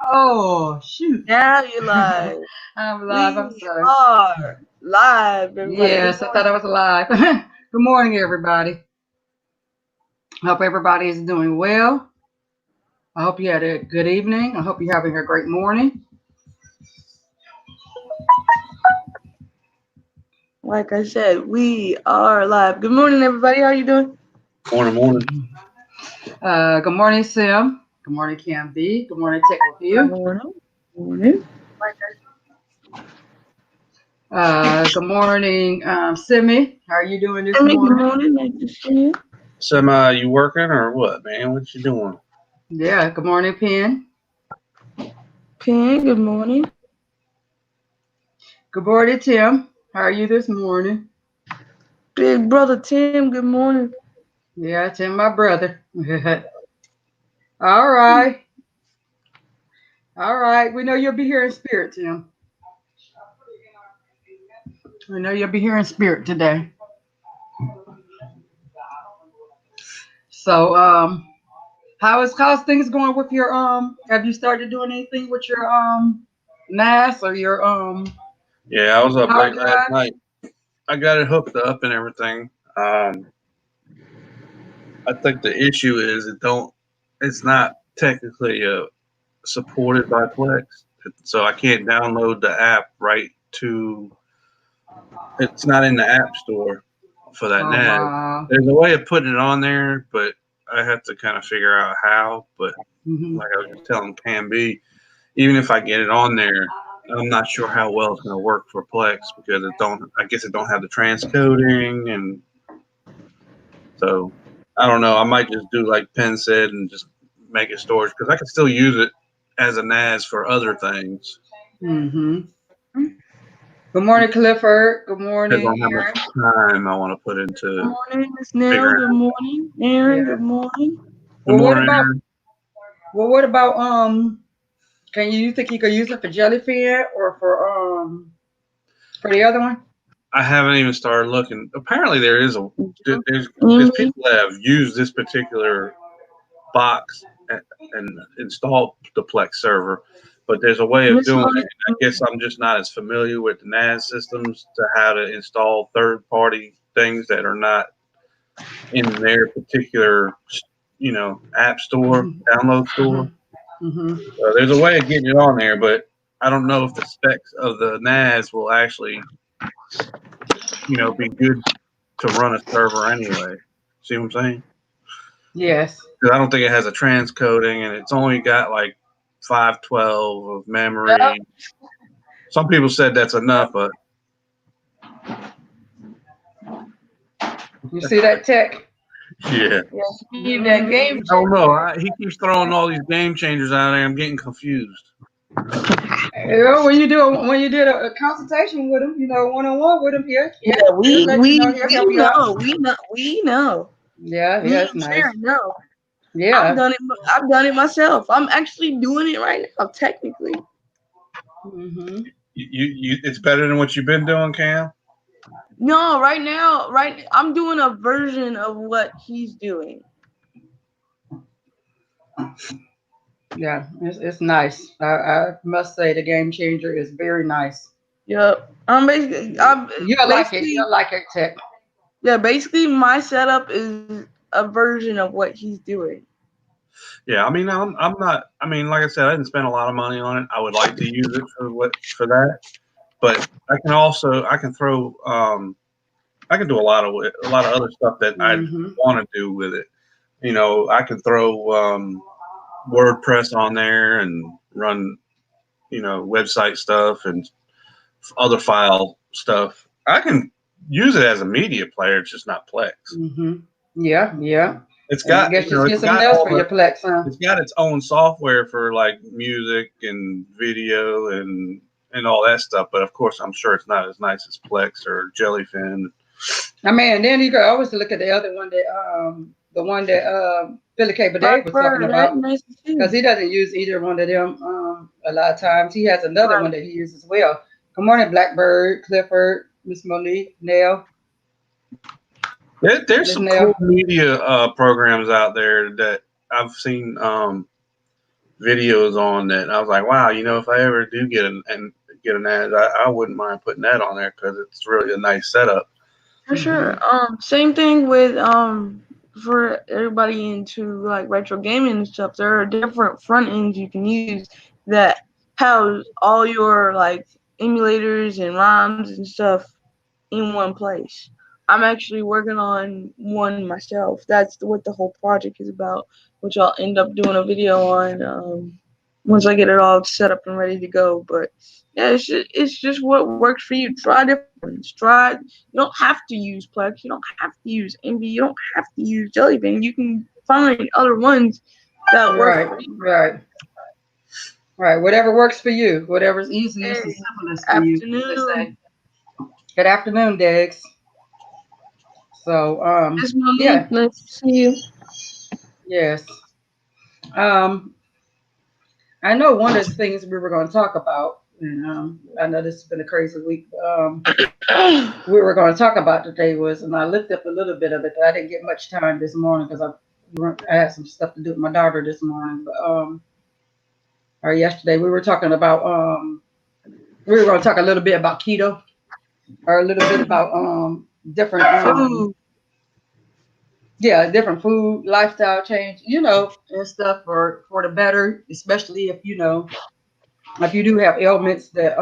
Oh, shoot. Now you're live. I'm live. I'm We sorry. are live, everybody. Good Yes, I thought I morning. was live. Good morning, everybody. Hope everybody is doing well. I hope you had a good evening. I hope you're having a great morning. Like I said, we are live. Good morning, everybody. How you doing? Morning. Good morning, Sim. Good morning, Cam B. Good morning, Tech with Good you. morning. Morning. Good morning, Simi. How are you doing this Good morning? morning. Nice to see you. So, you working or what, man? What you doing? Yeah, good morning, Penn. Pin, good morning. Good morning, Tim. How are you this morning? Big brother Tim, good morning. Yeah, Tim, my brother. All right. All right. We know you'll be here in spirit, Tim. We know you'll be here in spirit today. So, how's things going with your have you started doing anything with your NAS or your Yeah, I was up hard late last drive? night. I got it hooked up and everything. I think the issue is it's not technically supported by Plex, so I can't download the app right to. It's not in the app store for that Oh NAS. wow. There's a way of putting it on there, but I have to kind of figure out how. But Hmm. like I was just telling Cam B, even if I get it on there, I'm not sure how well it's going to work for Plex because it don't. I guess it don't have the transcoding, and so I don't know. I might just do like Penn said and just make it storage because I can still use it as a NAS for other things. Hmm. Good morning, Clifford. Good Depends morning, on how much Aaron. time I want to put Good into morning, Miss Nell. figuring Good out. morning. Aaron, Yeah. good morning. Good Well, what morning, about Aaron. what about can you think you could use it for Jellyfin or for the other one? I haven't even started looking. Apparently, there's Emily. people that have used this particular box and install the Plex server, but there's a way of Miss doing it. Monica. I guess I'm just not as familiar with the NAS systems to how to install third-party things that are not in their particular, app store, Hmm. download store. Hmm. There's a way of getting it on there, but I don't know if the specs of the NAS will actually, be good to run a server anyway. See what I'm saying? Yes. Because I don't think it has a transcoding, and it's only got like 512 of Yep. memory. Some people said that's enough, but You see that tech? yeah, Yes, you need that game Hmm. I don't know. changer. He keeps throwing all these game changers out there. I'm getting confused. When you did a consultation with him, one on one with him, Yeah, he'll we let you we know. He'll we help you out. know. We know. Yeah, Me yeah, it's and nice. Sharon know. I've Yeah. done it. I've done it myself. I'm actually doing it right now, technically. Hmm. It's better than what you've been doing, Cam. No, right now, I'm doing a version of what he's doing. Yeah, it's nice. I must say the game changer is very nice. Yep. I'm You'll like it. basically, You'll like it, Tech. yeah, basically my setup is a version of what he's doing. Yeah, I mean, I'm not. I mean, like I said, I didn't spend a lot of money on it. I would like to use it for that, but I can throw I can do a lot of other stuff that I Hmm. want to do with it. I can throw WordPress on there and run website stuff and other file stuff. I can use it as a media player. It's just not Plex. Hmm. Yeah, yeah. It's And I got guess just get it's something got else all for your Plex, huh? it's got its own software for like music and video and all that stuff. But of course, I'm sure it's not as nice as Plex or Jellyfin. I mean, and then you could always look at the other one the one that Philly K. Dave was talking Blackbird, that about, nice to see. because he doesn't use either one of them a lot of times. He has another Right. one that he uses as well. Good morning, Blackbird, Clifford, Miss Monique, Nell, There's Miss some cool Nell. media programs out there that I've seen. videos on that. And I was like, wow, if I ever do get an ad, I wouldn't mind putting that on there because it's really a nice setup. For sure. Same thing with for everybody into like retro gaming and stuff. There are different front ends you can use that house all your like emulators and ROMs and stuff in one place. I'm actually working on one myself. That's what the whole project is about, which I'll end up doing a video on once I get it all set up and ready to go. But yeah, it's just what works for you. Try different ones. Try. You don't have to use Plex. You don't have to use Envy. You don't have to use Jellybean. You can find other ones that work Right, for you. right, right. Whatever works for you, whatever's easiest and Hey, simplest for you, as they afternoon. say. Good afternoon, Diggs. So, It's Monique. yeah, Nice to see you. yes. Um, I know one of the things we were going to talk about, and I know this has been a crazy week. We were going to talk about today was, and I looked up a little bit of it. I didn't get much time this morning because I had some stuff to do with my daughter this morning, but or yesterday we were talking about we were going to talk a little bit about keto or a little bit about different Food. yeah, different food lifestyle change, and stuff for the better, especially if if you do have ailments that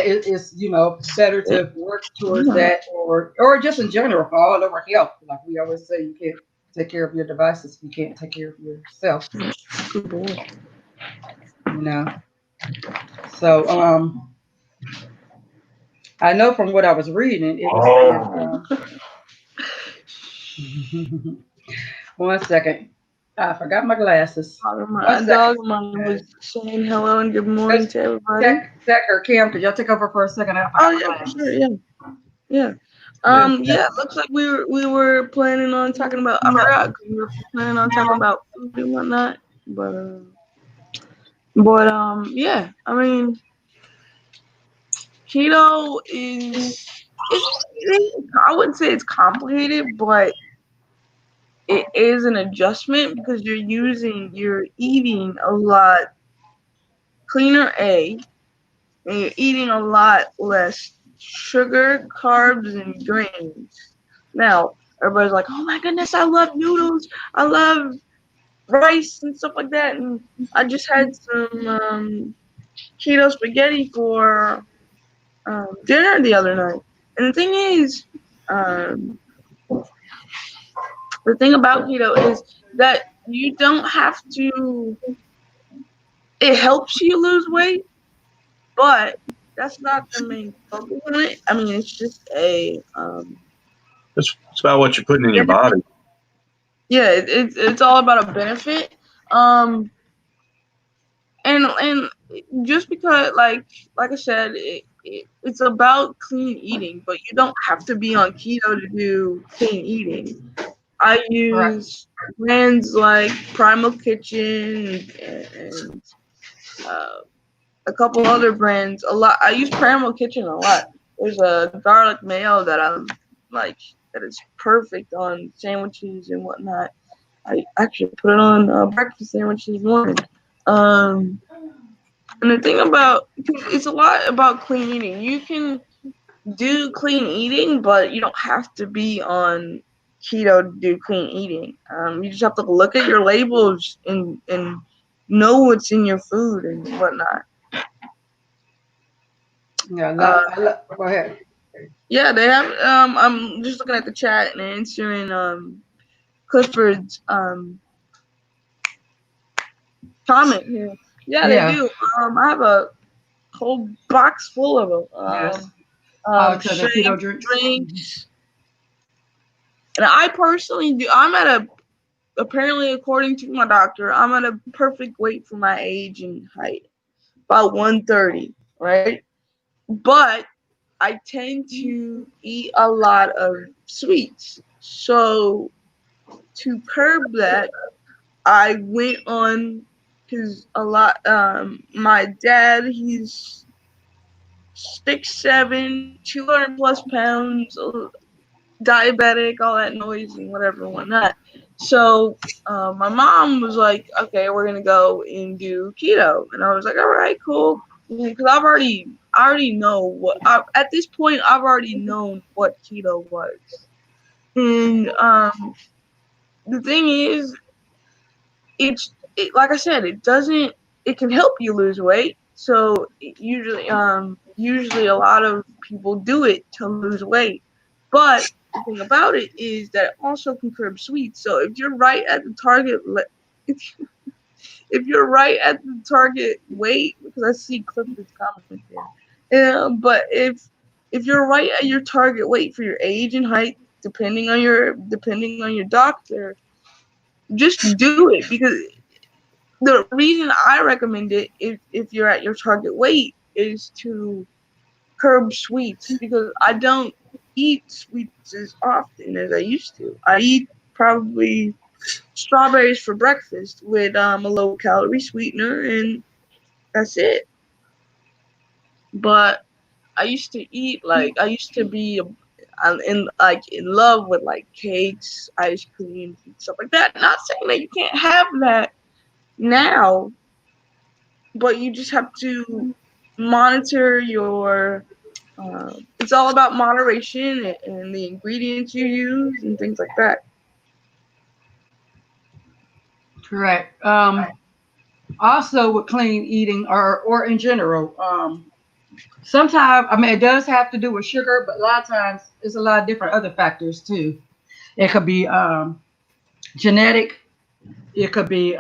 is better to work towards Yeah. that, or just in general for all over health. Like we always say, you can't take care of your devices if you can't take care of yourself. Good boy. You know. So I know from what I was reading, it was saying one second. I forgot my glasses. One My second. dog of mine was saying hello and good morning Just to everybody. check her Cam, could y'all take over for a second? I Oh forgot my yeah, for sure. glasses. Yeah, yeah. Just a Yeah. second. Looks like we were planning on talking about. I forgot 'cause we were planning on talking about food and whatnot. But yeah. I mean, keto I wouldn't say it's complicated, but it is an adjustment because you're eating a lot cleaner and you're eating a lot less sugar, carbs, and grains. Now, everybody's like, oh my goodness, I love noodles. I love rice and stuff like that. And I just had some keto spaghetti for dinner the other night. And the thing is, um, the thing about keto is that you don't have to, it helps you lose weight, but that's not the main focus on it. I mean, it's just It's about what you're putting in your body. yeah, it's all about a benefit. Um, and just because like I said, it's about clean eating, but you don't have to be on keto to do clean eating. I Right. use brands like Primal Kitchen and uh, a couple other brands a lot. I use Primal Kitchen a lot. There's a garlic mayo that I like that is perfect on sandwiches and whatnot. I actually put it on breakfast sandwiches this morning. Um, and the thing about it's a lot about clean eating. You can do clean eating, but you don't have to be on keto to do clean eating. You just have to look at your labels and know what's in your food and whatnot. Yeah, Uh, go ahead. yeah, they have. I'm just looking at the chat and answering Clifford's comment here. Yeah, they Yeah. do. I have a whole box full of them. Yes. Oh, to the keto Shakes, drinks. drinks, and I personally do. I'm at a apparently according to my doctor, I'm at a perfect weight for my age and height, about 130, right? But I tend to eat a lot of sweets. So to curb that, I went on because a lot. My dad, he's 6'7", 200 plus pounds, diabetic, all that noise and whatever and whatnot. So my mom was like, "Okay, we're gonna go and do keto," and I was like, "All right, cool," because I already know at this point I've already known what keto was, and the thing is, like I said, it doesn't. It can help you lose weight. So usually a lot of people do it to lose weight, but the thing about it is that it also can curb sweets. So if you're right at the target, if you're right at the target weight, because I see Clifford's comment there, but if you're right at your target weight for your age and height, depending on your doctor, just do it because the reason I recommend it if you're at your target weight is to curb sweets because I don't eat sweets as often as I used to. I eat probably strawberries for breakfast with a low calorie sweetener and that's it. But I used to be in love with like cakes, ice cream, and stuff like that. Not saying that you can't have that now, but you just have to monitor your. It's all about moderation and the ingredients you use and things like that. Correct. Also with clean eating or in general, sometimes I mean it does have to do with sugar, but a lot of times it's a lot of different other factors too. It could be genetic. It could be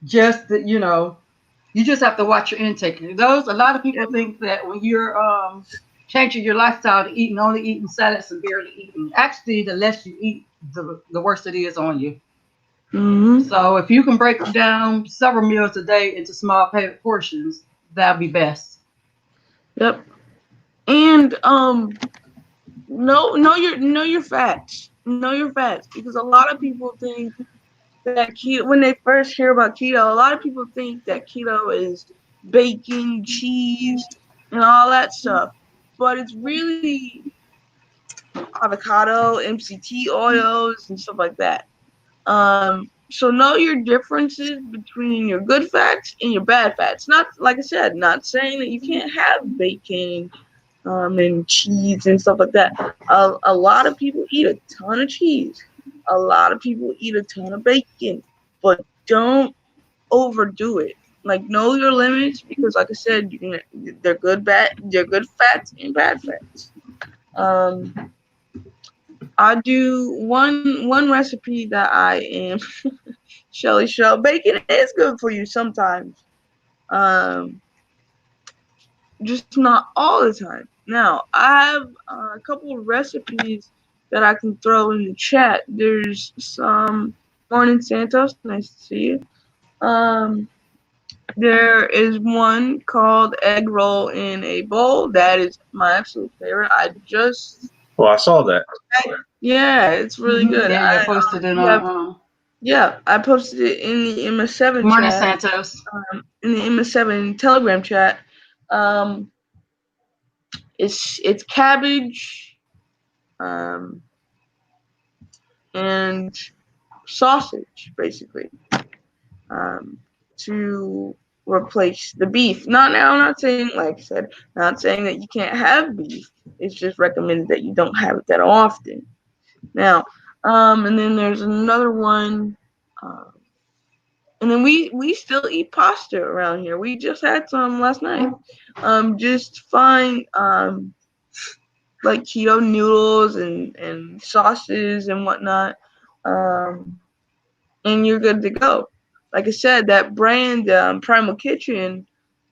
just that you just have to watch your intake. Those a lot of people Yep. think that when you're changing your lifestyle to eating only eating salads and barely eating, actually the less you eat, the worse it is on you. Hmm. So if you can break down several meals a day into small portions, that'd be best. Yep. And know your facts. Know your facts because a lot of people think that keto when they first hear about keto, a lot of people think that keto is bacon, cheese, and all that stuff. But it's really avocado, MCT oils, and stuff like that. So know your differences between your good fats and your bad fats. Not like I said, not saying that you can't have bacon and cheese and stuff like that. A lot of people eat a ton of cheese. A lot of people eat a ton of bacon, but don't overdo it. Like know your limits because, like I said, they're good fats and bad fats. Um, I do one recipe that I am Shelly Shell. Bacon is good for you sometimes. Um, just not all the time. Now, I have a couple of recipes that I can throw in the chat. There's some Morning Santos, nice to see you. Um, there is one called egg roll in a bowl. That is my absolute favorite. I just Well, I saw that. yeah, it's really Hmm. good. Yeah, yeah, posted it Yeah, on yeah, I posted it in the MS7 Morning chat, Santos. in the MS7 Telegram chat. Um, it's cabbage, um, and sausage, basically, um, to replace the beef. Not now. I'm not saying, like I said, not saying that you can't have beef. It's just recommended that you don't have it that often. Now, and then there's another one. Um, and then we still eat pasta around here. We just had some last night. Just find like keto noodles and sauces and whatnot, um, and you're good to go. Like I said, that brand Primal Kitchen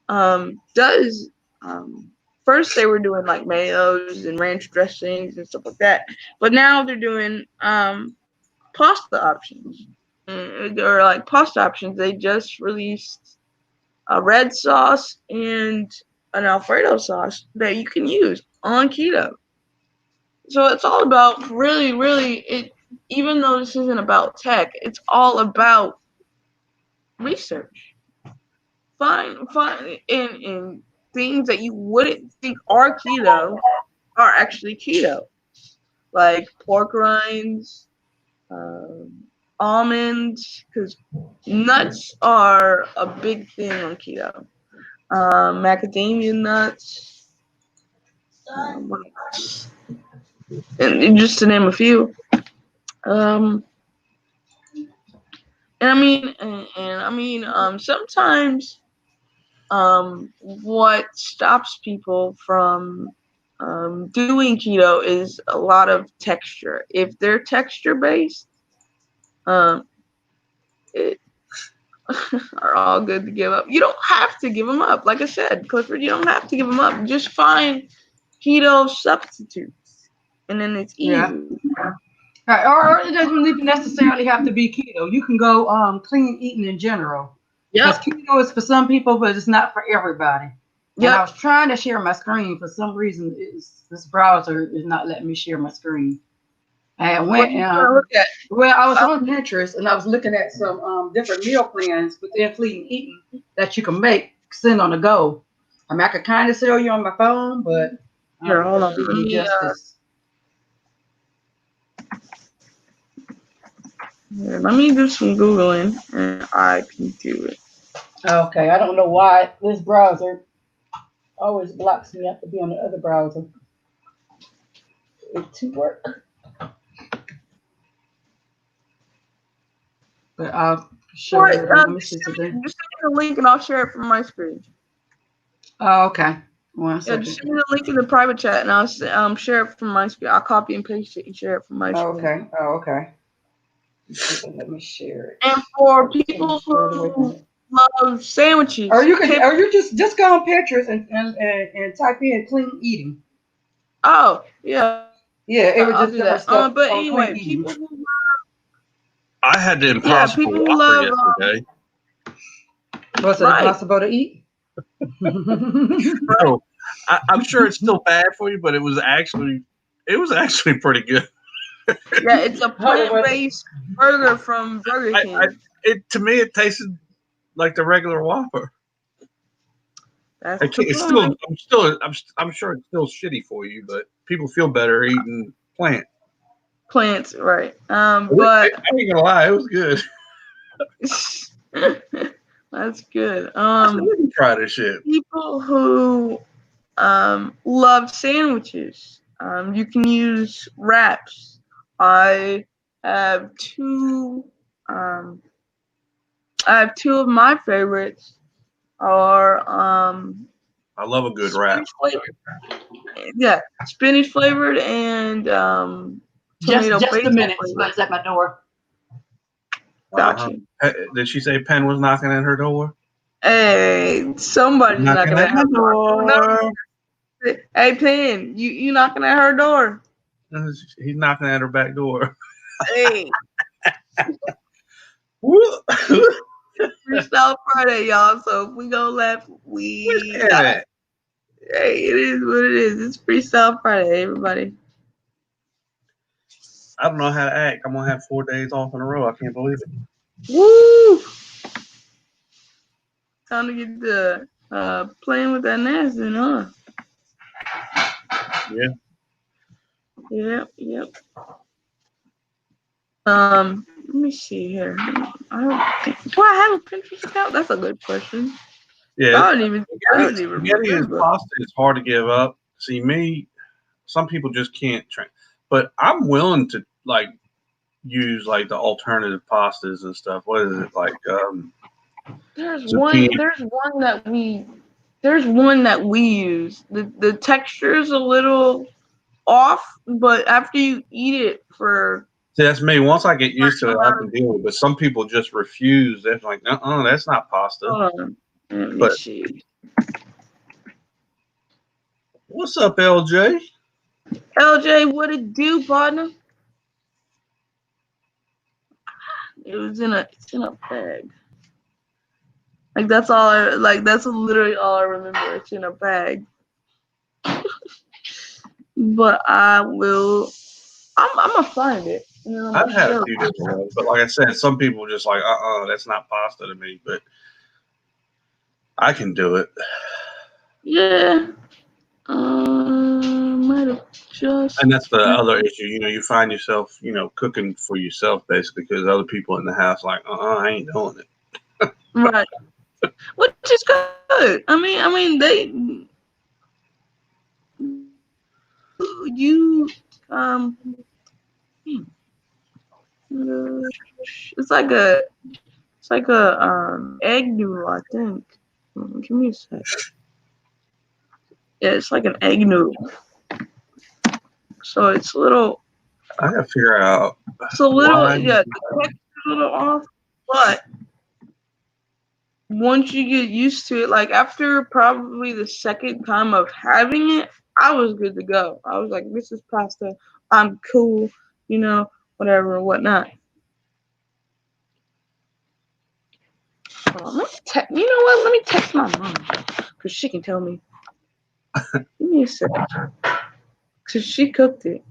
does. Um, First, they were doing like mayos and ranch dressings and stuff like that, but now they're doing pasta options. Or like pasta options. They just released a red sauce and an Alfredo sauce that you can use on keto. So it's all about really it. Even though this isn't about tech, it's all about research. Find and things that you wouldn't think are keto are actually keto, like pork rinds. almonds, because nuts are a big thing on keto. Macadamia nuts, what else? And just to name a few. Um, sometimes what stops people from doing keto is a lot of texture. If they're texture based, um, it are all good to give up. You don't have to give them up. Like I said, Clifford, you don't have to give them up. Just find keto substitutes, and then it's Yeah. easy. Right. Or it doesn't even necessarily have to be keto. You can go clean eating in general. Because Yep. keto is for some people, but it's not for everybody. And I Yep. was trying to share my screen. For some reason, this browser is not letting me share my screen. And What are went you trying to look at? well, I was on Pinterest and I was looking at some different meal plans within clean eating that you can make, send on the go. I mean, I could kind of sell you on my phone, but I don't Here, think hold that'll on. do any justice. Let me do some googling, and I can do it. Okay, I don't know why this browser always blocks me. I have to be on the other browser to work. But I'll show What? everybody. Let me see something. Just send me the link, and I'll share it from my screen. Oh, okay. One Yeah, just second. send me the link in the private chat, and I'll share it from my screen. I'll copy and paste it and share it from my Oh, screen. okay. Oh, okay. Let me share it. And for I'm trying to people share it away from who it. love Or sandwiches, you could, or you just go on Pinterest and type in clean eating. oh yeah, Yeah, I'll it do was just that. different stuff But on anyway, clean eating. I had the yeah, Impossible people who Whopper love yesterday. Was it right, impossible to eat? No, I'm sure it's still bad for you, but it was actually pretty good. yeah, it's a How was it? plant-based burger from Burger I King. it to me it tasted like the regular Whopper. That's I the can't, it's still point. I'm sure it's still shitty for you, but people feel better eating plant. Plants, right? I ain't gonna lie, it was good. That's good. I said, we can try this shit. People who love sandwiches, you can use wraps. I have two. Um, I have two of my favorites are I love a good rap. spinach flavored. Yeah, spinach flavored and tomato Just a basil minute. flavored. Somebody's at my door. Got Uh-huh. you. Did she say Penn was knocking at her door? Hey, somebody's Knocking knocking at at my her door. Who door. knows? Hey, Penn, you knocking at her door? He's knocking at her back door. Hey, Woo! Freestyle Friday, y'all. So if we go left, Where's we Penn got. at? Hey, it is what it is. It's Freestyle Friday, everybody. I don't know how to act. I'm gonna have 4 days off in a row. I can't believe it. Woo! Time to get the playing with that nasty, huh? Yeah. Yep. Let me see here. I don't think. Do I have a Pinterest account? That's a good question. Yeah. I don't even Spaghetti and remember. pasta is hard to give up. See me, some people just can't train, but I'm willing to like use like the alternative pastas and stuff. What is it like? There's one. Zucchini. There's one that we use. The texture is a little off, but after you eat it for See, that's me. Once I get a used to it, certain I amount can of, deal with it. But some people just refuse. They're like, that's not pasta. hold on, let me But see. what's up, LJ? LJ, what it do, partner? It's in a bag. Like that's all that's literally all I remember. It's in a bag. But I'm gonna find it. And then I'm I've gonna had a show few it. different ones, but like I said, some people just like, that's not pasta to me. But I can do it. Yeah. might have just. And that's the other issue. You find yourself, cooking for yourself basically because other people in the house like, I ain't doing it. Right. Which is good. You it's like a egg noodle, I think. Give me a sec. Yeah, it's like an egg noodle. So it's a little. I gotta figure out It's a little. why. Yeah, the texture's a little off, but once you get used to it, like after probably the second time of having it, I was good to go. I was like, this is pasta. I'm cool, whatever and whatnot. Let me you know what? Let me text my mom because she can tell me. Give me a second. Because she cooked it.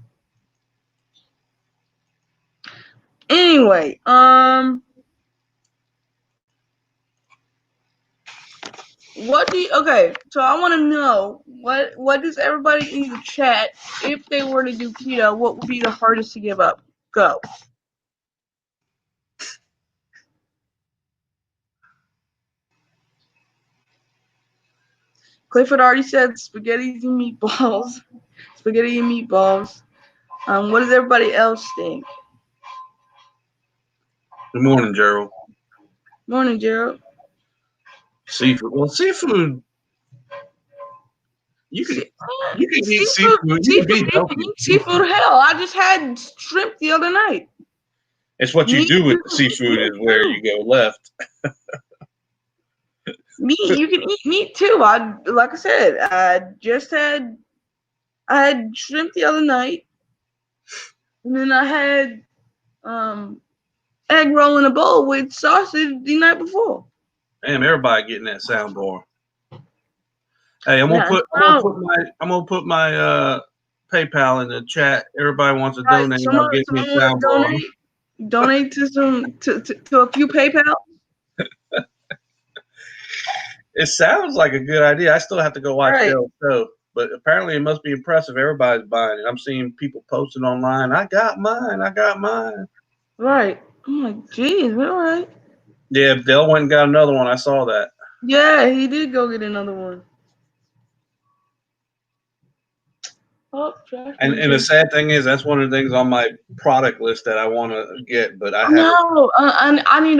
Anyway, okay, so I want to know what does everybody in the chat, if they were to do keto, what would be the hardest to give up? Go. Clifford already said spaghetti and meatballs. Spaghetti and meatballs. What does everybody else think? Good morning, Gerald. Morning, Gerald. Seafood. Well, seafood. You can eat seafood. seafood. You can be You healthy. can eat seafood. Hell, I just had shrimp the other night. It's what you do with the seafood is where you go left. Meat, you can eat meat too. Like I said, I had shrimp the other night, and then I had egg roll in a bowl with sausage the night before. Damn, everybody getting that soundbar. Hey, I'm gonna put my PayPal in the chat. Everybody wants to donate. I'll get me a soundbar. Donate to to a few PayPal. It sounds like a good idea. I still have to go watch Dale's show, but apparently it must be impressive. Everybody's buying it. I'm seeing people posting online. I got mine. Right. I'm like, geez, all right. Yeah, Dale went and got another one. I saw that. Yeah, he did go get another one. Oh, and the sad thing is, that's one of the things on my product list that I want to get, but I haven't. No, I need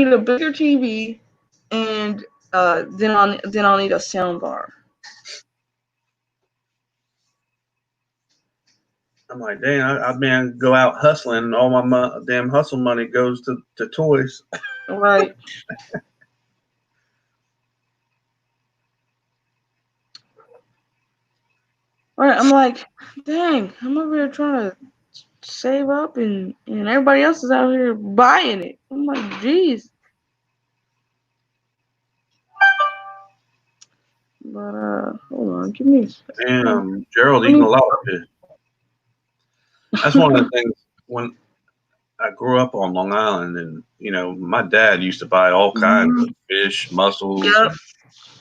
a bigger TV, and then I'll need a sound bar. I'm like, dang, I man go out hustling, and all my damn hustle money goes to toys. Right. Right. I'm like, dang, I'm over here trying to save up, and everybody else is out here buying it. I'm like, geez. But hold on, give me a second. Damn, Gerald eating a lot of fish. That's one of the things when I grew up on Long Island, and my dad used to buy all kinds of fish, mussels. Yep.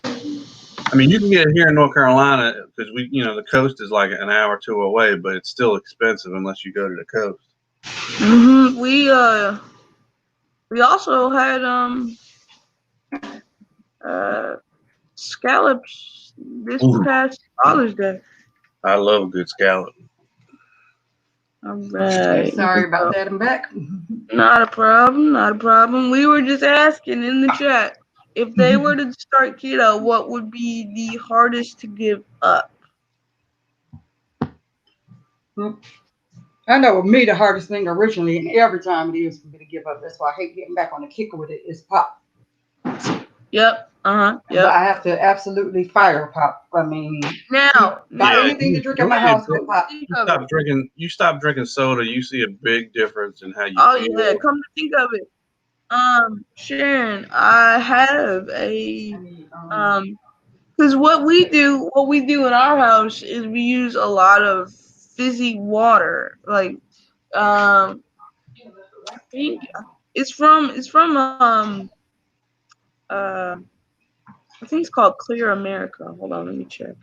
I mean, you can get it here in North Carolina because the coast is like an hour or two away, but it's still expensive unless you go to the coast. Mm-hmm. We also had scallops this past Father's Day. I love a good scallop. All right. Sorry about that. I'm back. Not a problem. We were just asking in the chat, if they were to start keto, what would be the hardest to give up? I know with me, the hardest thing originally, and every time it is for me to give up. That's why I hate getting back on the kicker with it. Is pop. Yep. Yep. But I have to absolutely fire pop. I mean, now buy anything to drink in my house with pop. You stop drinking soda, you see a big difference in how you feel. Yeah, come to think of it. Sharon, I have a because what we do in our house is we use a lot of fizzy water. Like I think it's from I think it's called Clear America. Hold on, let me check.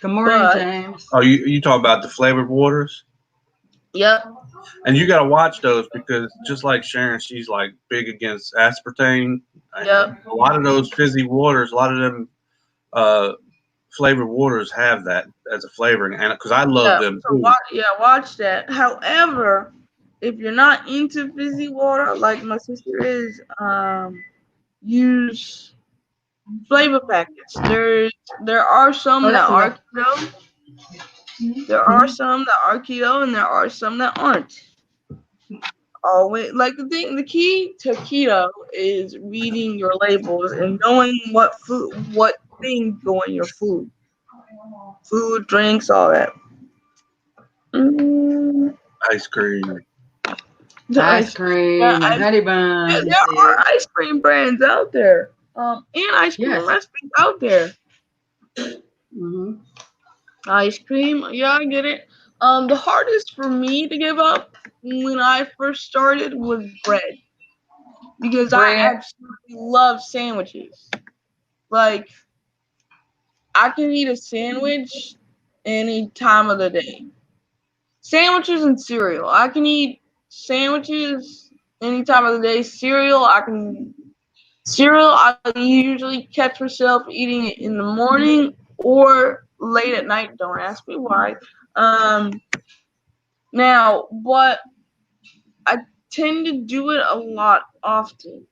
Good morning, But James. Oh, you talk about the flavored waters, yep, and you got to watch those because just like Sharon, she's like big against aspartame. yep, A lot of those fizzy waters, a lot of them uh, flavored waters have that as a flavoring, and because I love yeah. them So too. watch that. However, if you're not into fizzy water, like my sister is, use flavor packets. There are Oh, some that that's are enough. keto. There are some that are keto, and there are some that aren't. Always like the key to keto is reading your labels and knowing what things go in your food, drinks, all that. Mm, Ice cream. the Ice ice cream. Yeah, cream and honey there buns, you are said. ice cream brands out there. And ice cream Yes. recipes out there. Hmm. Ice cream, yeah, I get it. The hardest for me to give up when I first started was bread because I Bread. absolutely love sandwiches. Like I can eat a sandwich any time of the day. Sandwiches and cereal. I can eat sandwiches any time of the day. Cereal. I usually catch myself eating it in the morning or late at night. Don't ask me why. Um, but I tend to do it a lot often.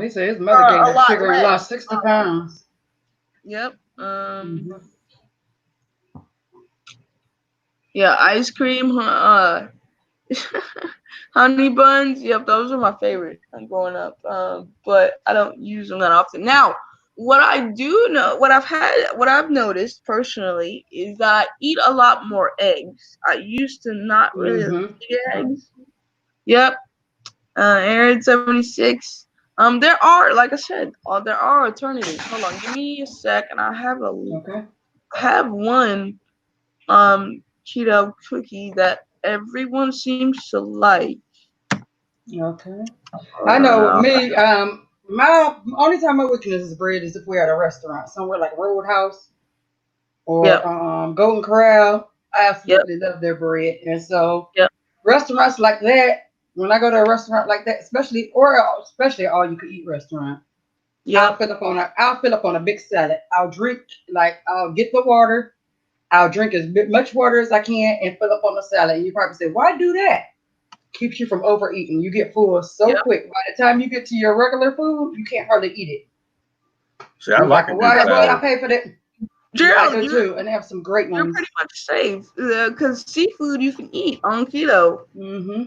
He said his Or mother gave a him lot sugar and less. lost 60 pounds. Yep. Hmm. Yeah, ice cream. Honey buns. Yep, those are my favorite growing up. But I don't use them that often. Now, what I do know, what I've noticed personally is that I eat a lot more eggs. I used to not really Hmm. eat eggs. Yep. Aaron 76. There are, like I said, there are alternatives. Hold on, give me a sec, and Okay. I have one keto cookie that everyone seems to like. Okay. Hold I on, know me, my only time my weakness is bread is if we're at a restaurant, somewhere like Roadhouse or yep, Golden Corral. I yep, absolutely love their bread. And so yep, restaurants like that, when I go to a restaurant like that, especially all you could eat restaurant, yep, I'll fill up on a big salad. I'll get the water, I'll drink much water as I can and fill up on the salad. And you probably say, why do that? Keeps you from overeating. You get full so yep. quick. By the time you get to your regular food, you can't hardly eat it. See, I And it's like like, a well, good why I salad. pay for that? Yeah, I Gerald, do too. And they have some great you're pretty ones. much safe because seafood you can eat on keto. Hmm.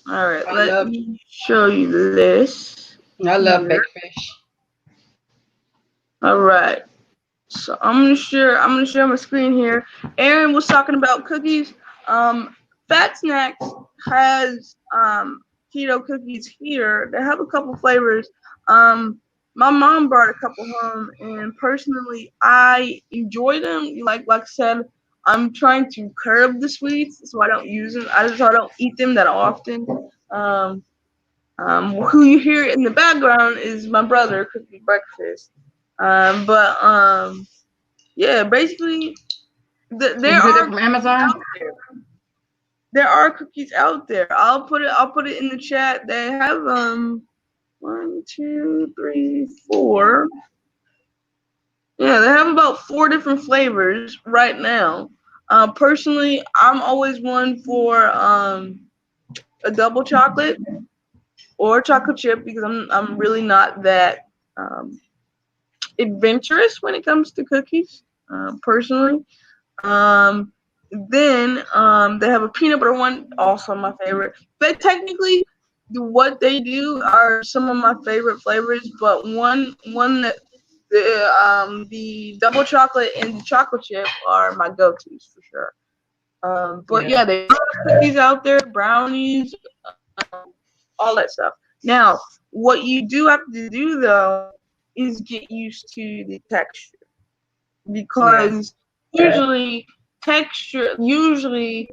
All right, I let love me show you this I love here. baked fish. All right. So I'm gonna share my screen here. Aaron was talking about cookies. Fat Snacks has keto cookies here. They have a couple flavors. My mom brought a couple home, and personally, I enjoy them. Like I said, I'm trying to curb the sweets, so I don't use them. I don't eat them that often. Um, who you hear in the background is my brother cooking breakfast. But yeah, basically, And there you get that are from cookies Amazon? out there. There are cookies out there. I'll put it in the chat. They have one, two, three, four. Yeah, they have about four different flavors right now. Personally, I'm always one for a double chocolate or chocolate chip because I'm really not that um, adventurous when it comes to cookies. Personally, Um, then they have a peanut butter one, also my favorite. But technically, what they do are some of my favorite flavors. But one that the double chocolate and the chocolate chip are my go-tos for sure. But Yeah. yeah, they have cookies out there, brownies, all that stuff. Now, what you do have to do though is get used to the texture Yes. because usually usually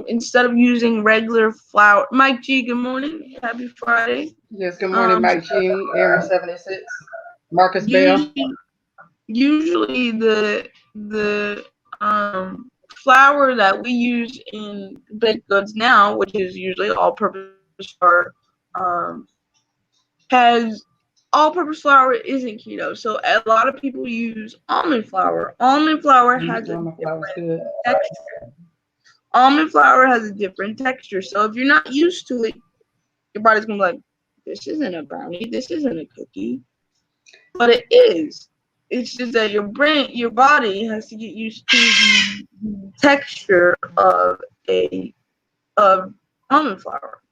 instead of using regular flour. Mike G, good morning, happy Friday. Yes. Good morning, um Mike G. Aaron 76. Marcus Bell. Usually the flour that we use in baked goods now, which is usually all-purpose flour, um, has all-purpose flour isn't keto. So a lot of people use almond flour. Almond flour has a Almond flour is different good. texture. Almond flour has a different texture. So if you're not used to it, your body's gonna be like, this isn't a brownie, this isn't a cookie. But it is. It's just that your body has to get used to the texture of almond flour.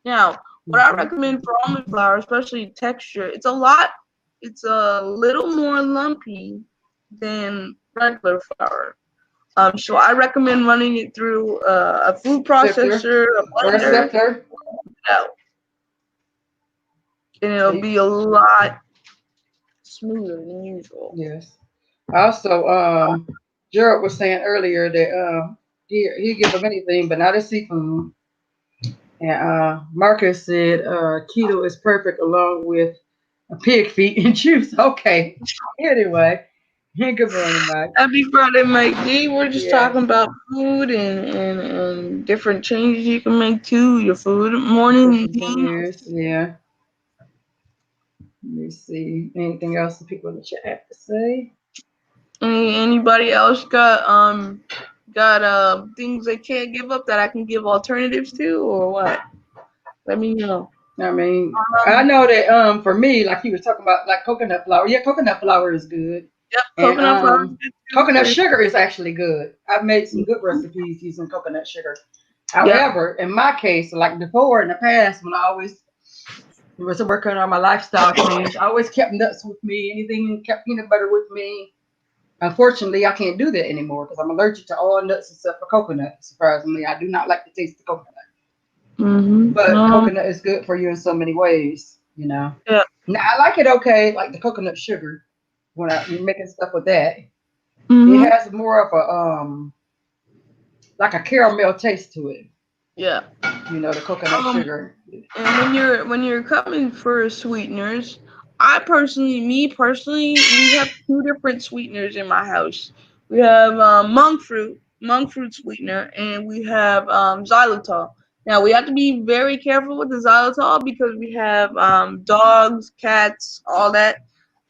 Now, what I Mhm. recommend for almond flour, especially texture, it's a little more lumpy than regular flour. So I recommend running it through a food Sifter processor, a or a blender, sifter. out, and it'll See? be a lot smoother than usual. Yes. Also, Gerald was saying earlier that he give him anything, but not a seafood. And Marcus said keto is perfect along with a pig feet and juice. Okay. Anyway, good morning, Mike. Happy Friday, Mike D. We're just Yeah. talking about food and different changes you can make to your food. Morning Different routine. things. Yeah. Let me see. Anything else the people in the chat have to say? Anybody else got things they can't give up that I can give alternatives to or what? Let me know. I mean, I Um, know that for me, like he was talking about like coconut flour. Yeah, coconut flour is good. yep, And coconut flour is good too coconut for sugar is actually good. I've made some good recipes using coconut sugar. yep. However, in my case, like before in the past, when I always was working on my lifestyle change, I always kept nuts with me, anything kept peanut butter with me. Unfortunately, I can't do that anymore because I'm allergic to all nuts except for coconut. Surprisingly, I do not like the taste of coconut. Mm-hmm. But coconut is good for you in so many ways, you know. Yeah. Now I like it okay, like the coconut sugar when I'm making stuff with that. It Mm-hmm. has more of a like a caramel taste to it. Yeah. You know, the coconut Um, sugar. And when you're coming for sweeteners, me personally, we have two different sweeteners in my house. We have monk fruit sweetener, and we have xylitol. Now we have to be very careful with the xylitol because we have dogs, cats, all that.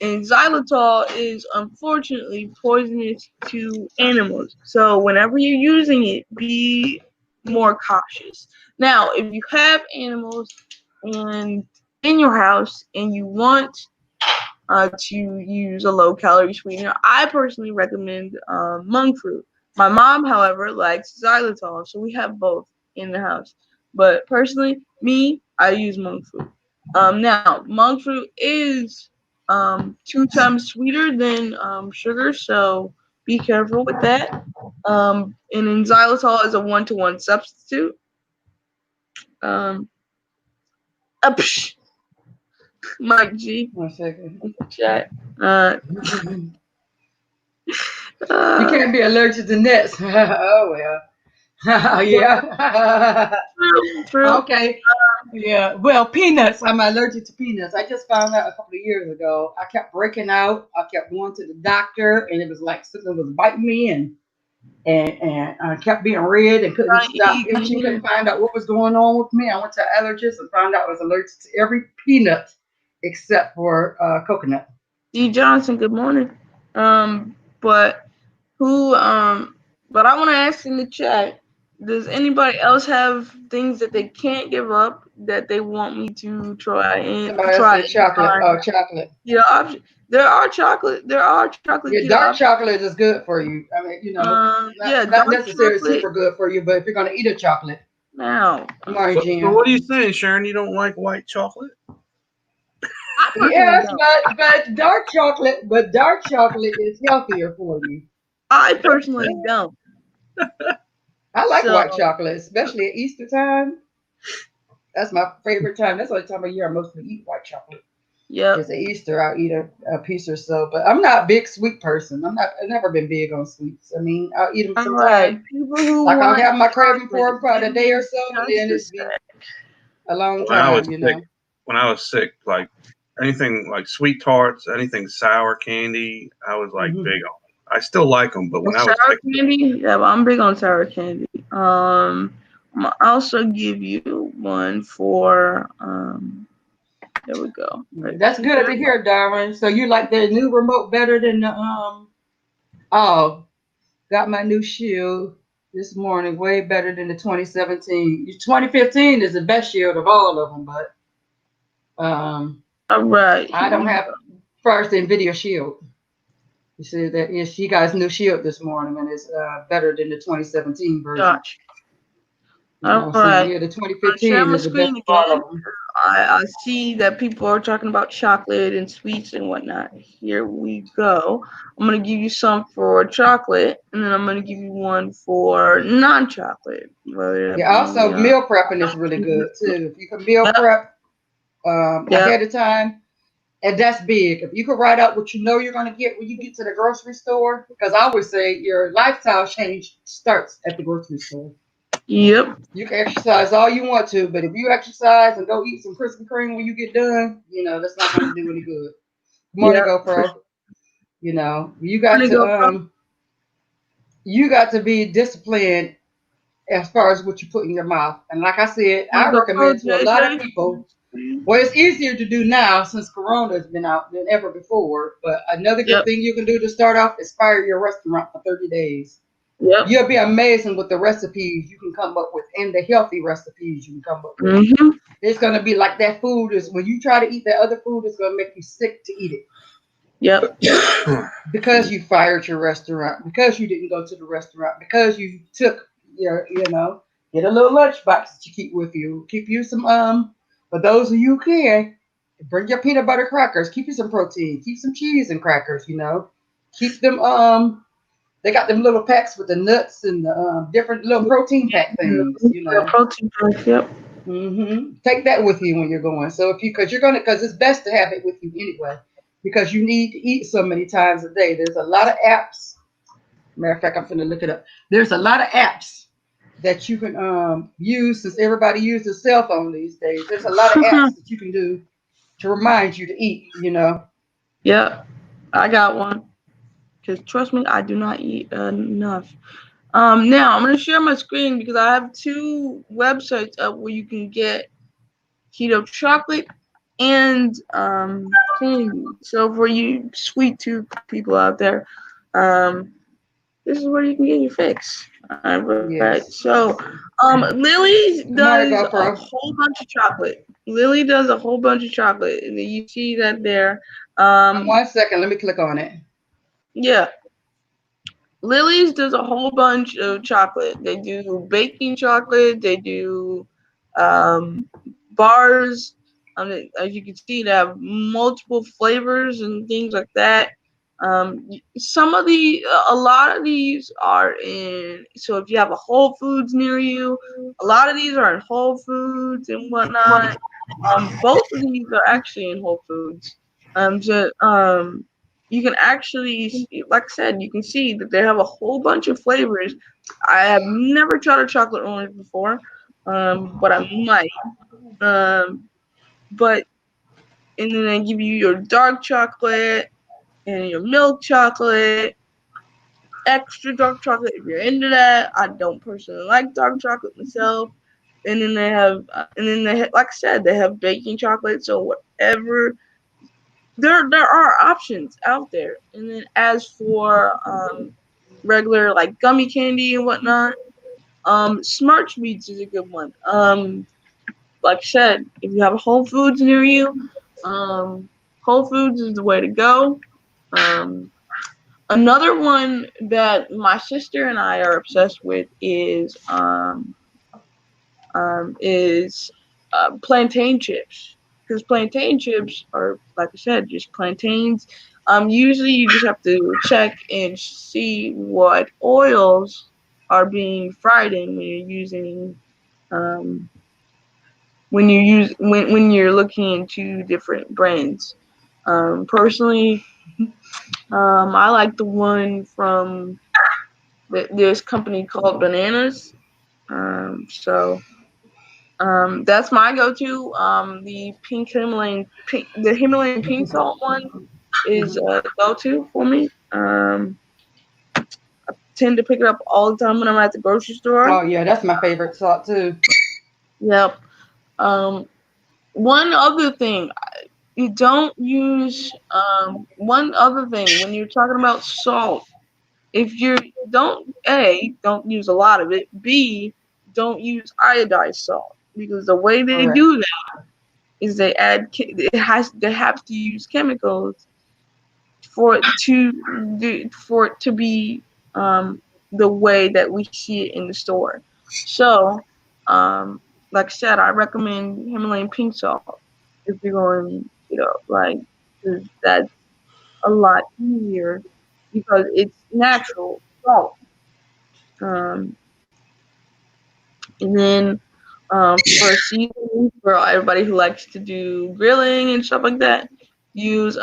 And xylitol is unfortunately poisonous to animals. So whenever you're using it, be more cautious. Now, if you have animals and in your house and you want to use a low calorie sweetener, I personally recommend monk fruit. My mom, however, likes xylitol, so we have both in the house. But personally, me, I use monk fruit. Now, monk fruit is 2 times sweeter than sugar, so be careful with that. And then xylitol is a 1-to-1 substitute. Um, psh, Mike G One second. in the chat. Uh, You uh, can't be allergic to nuts. Oh well. Yeah. true. Okay. Yeah. Well, peanuts. I'm allergic to peanuts. I just found out a couple of years ago. I kept breaking out. I kept going to the doctor, and it was like something was biting me, and I kept being red and couldn't stop itching. Couldn't find out what was going on with me. I went to an allergist and found out I was allergic to every peanut except for coconut. D Johnson, good morning. But who but I want to ask in the chat, does anybody else have things that they can't give up that they want me to Somebody else try said and chocolate. find Oh, chocolate. keto options? There are chocolate Yeah, keto dark options. chocolate is good for you. I mean, Yeah, not dark necessarily chocolate. super good for you, but if you're gonna eat a chocolate, Now, Mary So Jane. what are you saying, Sharon? You don't like white chocolate? I personally Yes, don't. but dark chocolate is healthier for you. I personally don't. I like So, white chocolate, especially at Easter time. That's my favorite time. That's the only time of year I mostly eat white chocolate. yep. Is at Easter I'll eat a piece or so. But I'm not a big sweet person. I've never been big on sweets. I mean, I'll eat them All right. sometimes. People who Like I'll want have my craving chocolate, for them for about give a day or me so, and just then a it's be sec. a long When I was time. sick, when I was sick, like anything like sweet tarts, anything sour candy. I was like Hmm. big on. I still like them, but when I was Sour a kid, candy? Yeah, but I'm big on sour candy. I'll also give you one for there we go. Yeah, Right that's good here. to hear, Darwin. So you like the new remote better than the Oh, got my new shield this morning. Way better than the 2017. 2015 is the best shield of all of them, but All right, I here don't we have first Nvidia shield. You see that is she got his new shield this morning, and it's better than the 2017 version. got You All know, so right. yeah, the I'm sharing 2015 my is the best screen of all again. of them. I see that people are talking about chocolate and sweets and whatnot. Here we go. I'm gonna give you some for chocolate, and then I'm gonna give you one for non-chocolate, whether that Yeah, be also meal prepping is really good too. If you can meal yep, prep yep, ahead of time, and that's big. If you can write out what you know you're going to get when you get to the grocery store, because I always say your lifestyle change starts at the grocery store. yep, You can exercise all you want to, but if you exercise and go eat some Krispy Kreme when you get done, that's not going to do any good. Good morning, yep. For GoPro. You got sure. to Go, bro. be disciplined as far as what you put in your mouth. And like I said, Wanna I go, bro, recommend to a lot of JJ? people. Well, it's easier to do now since Corona has been out than ever before. But another good Yep, thing you can do to start off is fire your restaurant for 30 days. yep. You'll be amazing with the recipes you can come up with and the healthy recipes you can come up with. Mhm. It's going to be like that food is when you try to eat that other food, it's going to make you sick to eat Yep. it because you fired your restaurant, because you didn't go to the restaurant, because you took get a little lunch box that you keep with you. Keep you some, for those of you who can, bring your peanut butter crackers. Keep you some protein. Keep some cheese and crackers. Keep them. They got them little packs with the nuts and the different little protein pack things. Yeah, protein drinks. Yep. Take that with you when you're going. So if you, because it's best to have it with you anyway, because you need to eat so many times a day. There's a lot of apps. Matter of fact, I'm gonna look it up. There's a lot of apps that you can use since everybody uses cell phone these days. There's a lot of apps that you can do to remind you to eat. Yep. I got one. Because trust me, I do not eat enough. Now I'm gonna share my screen because I have two websites up where you can get keto chocolate and candy. So for you sweet tooth people out there, this is where you can get your fix. All right. Yes. So Lily Good morning, does a GoPro. whole bunch of chocolate. Lily does a whole bunch of chocolate, and you see that there. 1 second. Let me click on it. Yeah. Lily's does a whole bunch of chocolate. They do baking chocolate. They do bars. As you can see, they have multiple flavors and things like that. A lot of these are in. So if you have a Whole Foods near you, a lot of these are in Whole Foods and whatnot. Both of these are actually in Whole Foods. So you can actually, like I said, you can see that they have a whole bunch of flavors. I have never tried a chocolate orange before, but I might. Um, but and then they give you your dark chocolate and your milk chocolate, extra dark chocolate if you're into that. I don't personally like dark chocolate myself. And then like I said, they have baking chocolate. So whatever, there are options out there. And then as for regular like gummy candy and whatnot, Smart Sweets is a good one. Like I said, if you have a Whole Foods near you, um, Whole Foods is the way to go. Um, Another one that my sister and I are obsessed with is plantain chips, because plantain chips are, like I said, just plantains. Usually you just have to check and see what oils are being fried in when you're using um, when you're looking into different brands. Personally, I like the one from this company called Bananas. So That's my go-to. The Himalayan pink salt one is Hmm. a go-to for me. Tend to pick it up all the time when I'm at the grocery store. Oh yeah, that's my favorite salt too. Yep. Um, one other thing, you don't use one other thing when you're talking about salt. If you don't use a lot of it. B, don't use iodized salt because the way they Correct. do that is they have to use chemicals for it to be the way that we see it in the store. So, um, like I said, I recommend Himalayan pink salt if you're going, like 'cause that's a lot easier because it's natural salt. Um, and then for seasoning, for everybody who likes to do grilling and stuff like that, use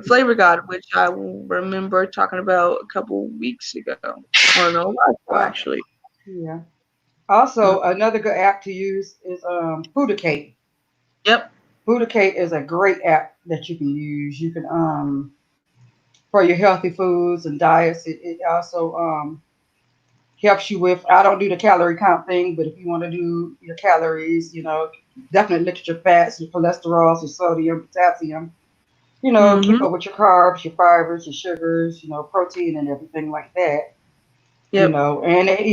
Flavor God, which I remember talking about a couple weeks ago, or no, last ago Uh, actually. yeah. Uh, Also, another good app to use is Foodicate. yep. Foodicate is a great app that you can use. You can for your healthy foods and diets. It also helps you with. I don't do the calorie count thing, but if you want to do your calories, definitely look at your fats, your cholesterols, your sodium, potassium. Keep Mhm. up with your carbs, your fibers, your sugars, protein and everything like that. Yep. And they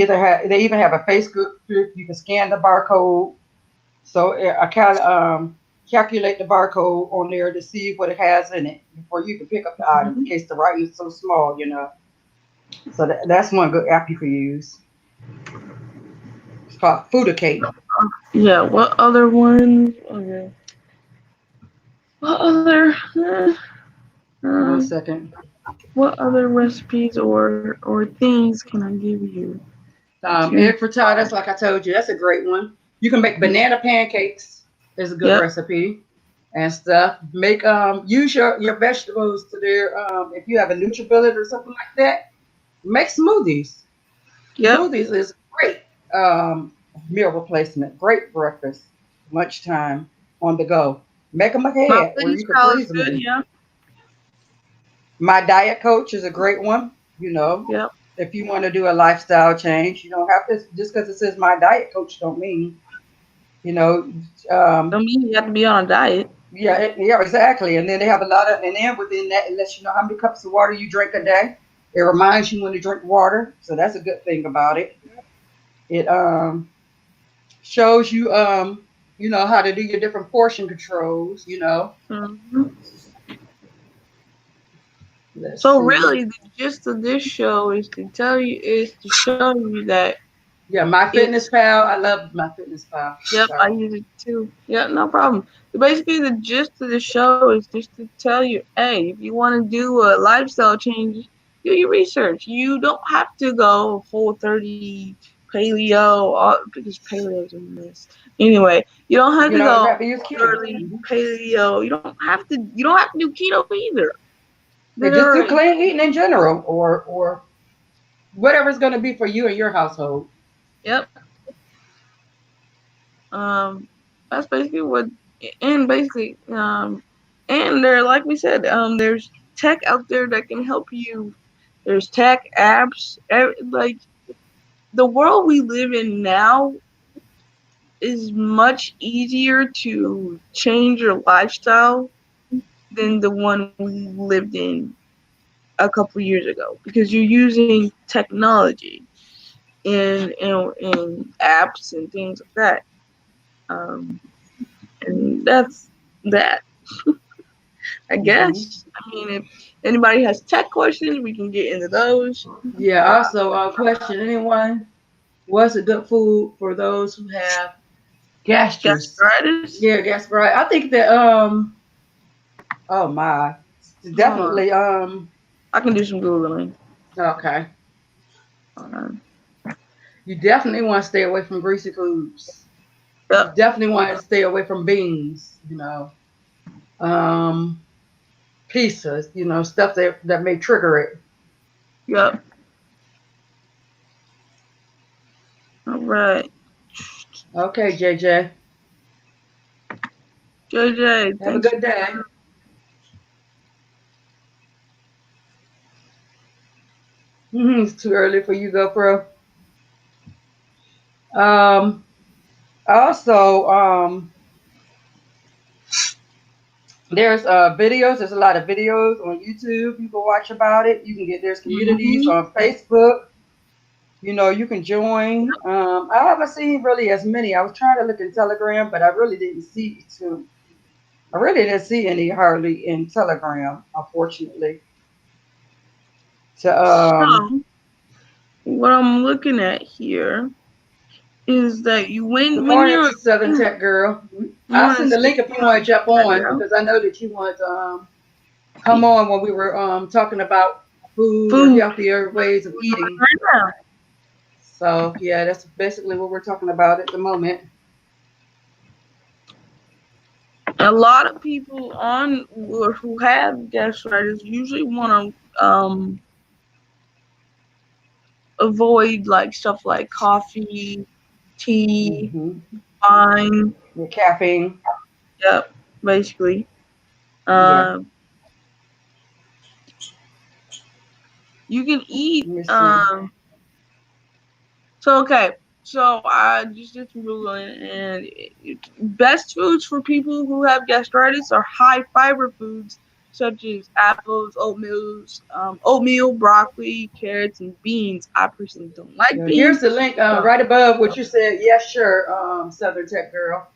even have a Facebook group. You can scan the barcode. So I calculate the barcode on there to see what it has in it before you can pick up the item in Mhm. case the writing is so small. So that's one good app you can use. It's called Foodicate. Yeah. What other ones? Okay. What other? One Um, second. what other recipes or things can I give you to? Egg frittatas, like I told you, that's a great one. You can make banana pancakes. Is a good Yep. recipe and stuff. Make use your vegetables to their if you have a NutriBullet or something like that. Make smoothies. Yep. Smoothies is great um, meal replacement. Great breakfast, lunchtime, on the go. Make them My ahead where fitness you can pal is freeze them good. in. Yeah. My diet coach is a great one. Yep. If you want to do a lifestyle change, you don't have to just because it says my diet coach don't mean you know. Don't Um, mean you have to be on a diet. yeah, yeah, exactly. And then they have a lot of, and then within that, it lets you know how many cups of water you drink a day. It reminds you when to drink water, so that's a good thing about it. It shows you how to do your different portion controls. Mhm. Let's So see. really, the gist of this show is to show you that Yeah, my it's fitness pal. I love my fitness pal. yep, I So use it too. Yeah, no problem. Basically, the gist of the show is just to tell you, hey, if you want to do a lifestyle change, do your research. You don't have to go full 30 paleo, because paleo is a mess. Anyway, you don't have to you go have to use keto. 30 Mhm. paleo. You don't have to do keto either. And just There do are clean eating in general, or whatever's going to be for you and your household. yep. That's basically what, and basically, and there, like we said, there's tech out there that can help you. There's tech apps. Like the world we live in now is much easier to change your lifestyle than the one we lived in a couple years ago because you're using technology and apps and things like that. Um, and that's that. I Hmm. guess. I mean, if anybody has tech questions, we can get into those. Yeah. Also, question anyone: what's a good food for those who have gastrus? Gastritis? Yeah, gastritis. I think that oh my, Hold on. definitely I can do some Googling. okay. Hold on. You definitely want to stay away from greasy foods. You Yep. definitely want to stay away from beans. Um, pizzas. Stuff that may trigger it. Yep. All right. Okay, JJ. JJ, Have a thanks. good day. It's too early for you, GoPro. Um, also, there's videos. There's a lot of videos on YouTube. You can watch about it. You can get there's communities Mm-hmm. on Facebook. You can join. I haven't seen really as many. I was trying to look in Telegram, but I really didn't see too. I really didn't see any hardly in Telegram, unfortunately. To So, what I'm looking at here is that you Good when morning you're to Southern Tech Girl. you I'll want to send the stay link if you want on to jump that on girl because I know that you want to come on when we were talking about food or food healthier ways of eating. right now. So yeah, that's basically what we're talking about at the moment. A lot of people on or who have gastritis usually want to avoid like stuff like coffee, tea, Hmm. wine. The caffeine. Yep, basically. Yeah. Um, you can eat. Let me see. So okay, so I just did some googling, and best foods for people who have gastritis are high fiber foods such as apples, oatmeal, broccoli, carrots, and beans. I personally don't like Yeah, here's beans. the link So, right above what you said. Yes, sure. Southern Tech Girl.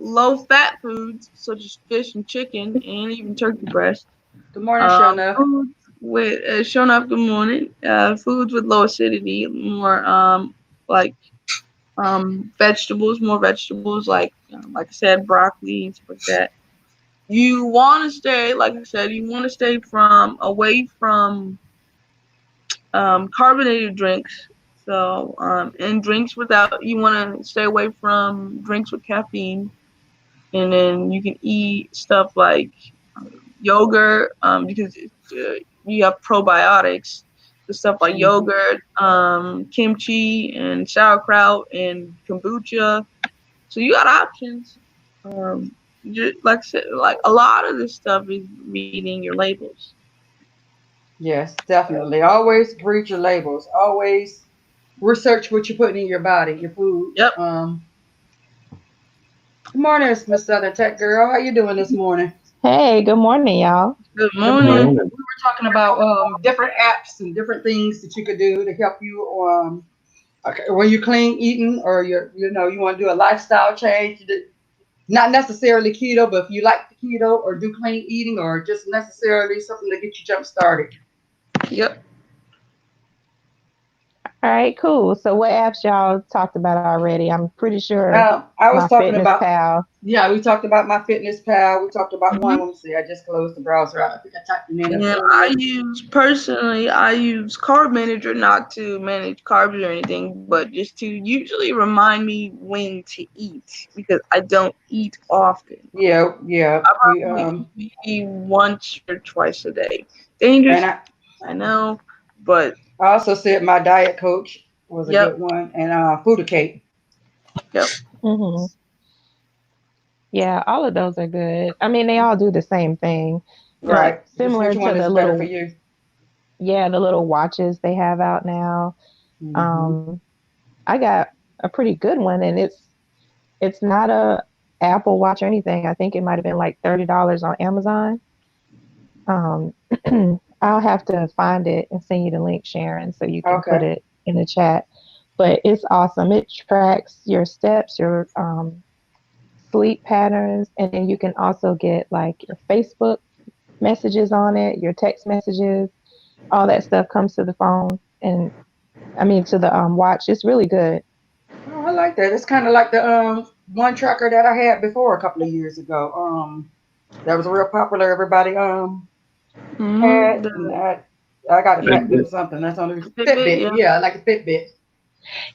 low fat foods such as fish and chicken, and even turkey breast. Good morning, Shona. Foods with showing up. Good morning. Foods with low acidity, more like vegetables, more vegetables like I said, broccoli and stuff like that. You want to stay, like I said, you want to stay from away from carbonated drinks. So and drinks without, you want to stay away from drinks with caffeine, and then you can eat stuff like yogurt because you have probiotics. The stuff like Hmm. yogurt, kimchi, and sauerkraut, and kombucha. So you got options. Um, like I said, like a lot of this stuff is reading your labels. Yes, definitely. Always read your labels. Always research what you're putting in your body, your food. Yep. Good morning, Miss Southern Tech Girl. How you doing this morning? Hey, good morning, y'all. Good Good Good morning. morning. morning. We were talking about different apps and different things that you could do to help you okay, when you clean eating or you want to do a lifestyle change. Not necessarily keto, but if you like the keto or do clean eating or just necessarily something to get you jump started. Yep. All right, cool. So, what apps y'all talked about already? I'm pretty sure I my was talking Fitness about Pal. Yeah, we talked about my fitness pal. We talked about one. Hmm. Let me see. I just closed the browser out. I think I typed the name And earlier. I use Carb Manager not to manage carbs or anything, but just to usually remind me when to eat because I don't eat often. Yeah, yeah. I We probably eat maybe once or twice a day. Dangerous, and I know, but I also said my diet coach was a yep, good one, and Foodicate. yep, Hmm. Yeah, all of those are good. I mean, they all do the same thing, but Right. Just which similar to one is better for you? the little watches they have out now. Hmm. Um, I got a pretty good one, and it's not a Apple Watch or anything. I think it might have been like $30 on Amazon. Um, I'll have to find it and send you the link, Sharon, so you can put Okay. it in the chat. But it's awesome. It tracks your steps, your sleep patterns, and then you can also get like your Facebook messages on it, your text messages, all that stuff comes to the phone, and I mean to the watch. It's really good. Oh, I like that. It's kind of like the one tracker that I had before a couple of years ago. That was real popular. Everybody mm-hmm. had, and I got it back from Fitbit. something. That's on the The Fitbit, Fitbit. yeah. Yeah, I like a Fitbit.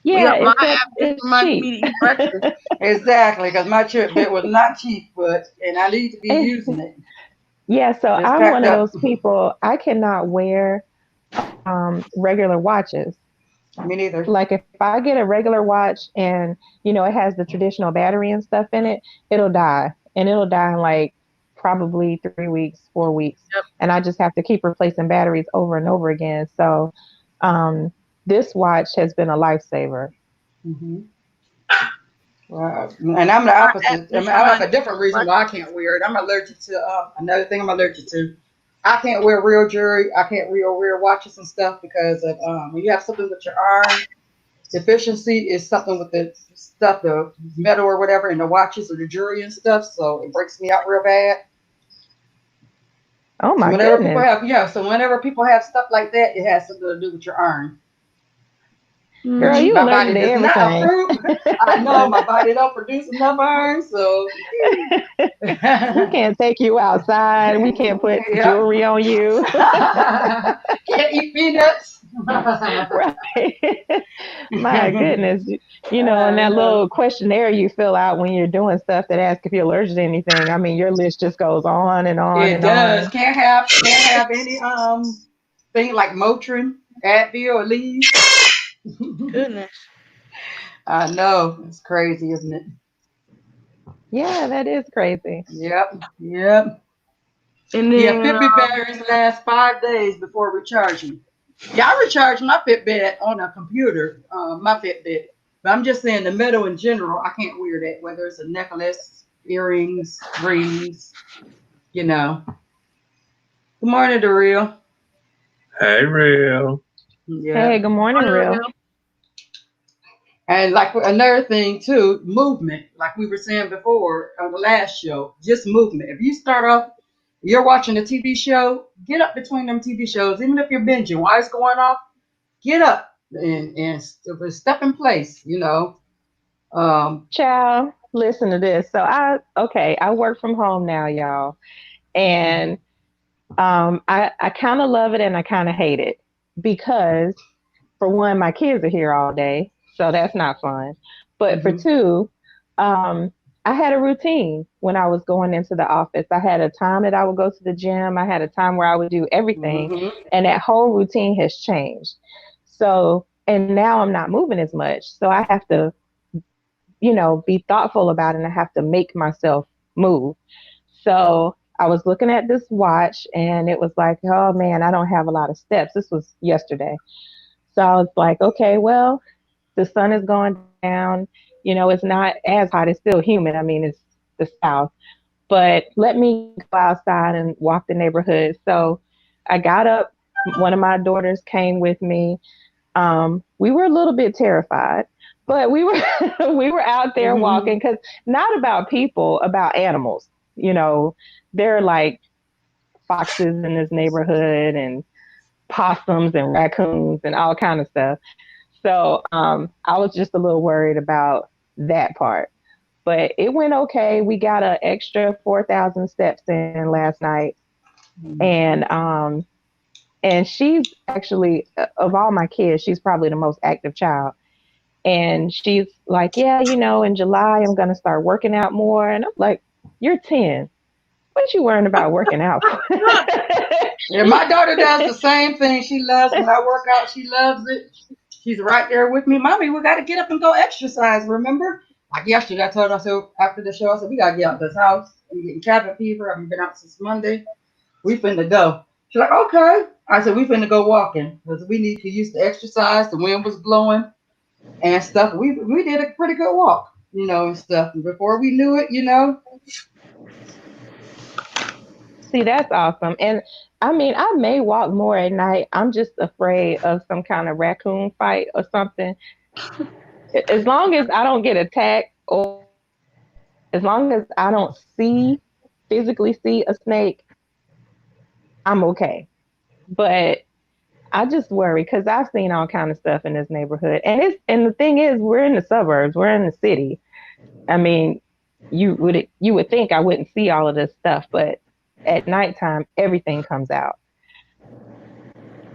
Yeah, Yep, my except app just it's reminded cheap. me to eat breakfast. Exactly, because my Fitbit was not cheap, and I need to be using it. Yeah, so It's I'm packed one of up. those people. I cannot wear regular watches. Me neither. Like if I get a regular watch and it has the traditional battery and stuff in it, it'll die, and it'll die in like probably 3 weeks, 4 weeks, Yep. and I just have to keep replacing batteries over and over again. So um, this watch has been a lifesaver. Hmm. Well, and I'm the My app opposite. I mean, is I have reminding a different me. reason why I can't wear it. I'm allergic to another thing. I'm allergic to. I can't wear real jewelry. I can't wear watches and stuff because of when you have something with your iron deficiency is something with the stuff, the metal or whatever, in the watches or the jewelry and stuff. So it breaks me out real bad. Oh So my whenever people goodness. have, yeah, so whenever people have stuff like that, it has something to do with your iron, Girl, which Mm, you my allergic body to does not everything. approve. I know my body don't produce enough iron, so We can't take you outside. We can't put yep. jewelry on you. Can't eat peanuts. Right. My goodness. And I that know. little questionnaire you fill out when you're doing stuff that asks if you're allergic to anything. I mean, your list just goes on and on It and does. on. Can't have any thing like Motrin, Advil, or Leave. goodness. I know. It's crazy, isn't it? Yeah, that is crazy. Yep. Yep. And Yeah, then Fitbit batteries last 5 days before recharging. Yeah, I recharge my Fitbit on a computer, my Fitbit. But I'm just saying the metal in general, I can't wear that, whether it's a necklace, earrings, rings, you know. Good morning, Daryl. Hey, real. Hey, Yeah. good morning, real. unreal. And like another thing too, movement. Like we were saying before on the last show, just movement. If you start off, you're watching a TV show, get up between them TV shows, even if you're binging. While it's going off, get up and step in place. Child, listen to this. So I work from home now, y'all. And I kind of love it and I kind of hate it because for one, my kids are here all day, so that's not fun. But for Mhm, two, um, I had a routine when I was going into the office. I had a time that I would go to the gym. I had a time where I would do everything, mhm, and that whole routine has changed. So, and now I'm not moving as much, so I have to, be thoughtful about it, and I have to make myself move. So I was looking at this watch, and it was like, oh man, I don't have a lot of steps. This was yesterday. So I was like, okay, well, the sun is going down. It's not as hot. It's still humid. I mean, it's the South, but let me go outside and walk the neighborhood. So I got up. One of my daughters came with me. We were a little bit terrified, but we were we were out there walking mhm, because not about people, about animals. You know, there are like foxes in this neighborhood and possums and raccoons and all kind of stuff. So I was just a little worried about that part. But it went okay. We got an extra 4,000 steps in last night. mhm. And she's actually, of all my kids, she's probably the most active child. And she's like, yeah, in July, I'm going to start working out more. And I'm like, you're 10. What you worrying about working out for? Yeah, my daughter does the same thing. She loves when I work out. She loves it. She's right there with me. Mommy, we got to get up and go exercise. Remember? Like yesterday, I told her, so after the show, I said, we got to get out this house. I'm getting cabin fever. I haven't been out since Monday. We finna go. She's like, okay. I said, we finna go walking because we need to use the exercise. The wind was blowing and stuff. We did a pretty good walk, and stuff. And before we knew it, See, that's awesome. And I mean, I may walk more at night. I'm just afraid of some kind of raccoon fight or something. As long as I don't get attacked, or as long as I don't physically see a snake, I'm okay. But I just worry because I've seen all kind of stuff in this neighborhood, and the thing is, we're in the suburbs, we're in the city. I mean, you would think I wouldn't see all of this stuff, but at nighttime, everything comes out.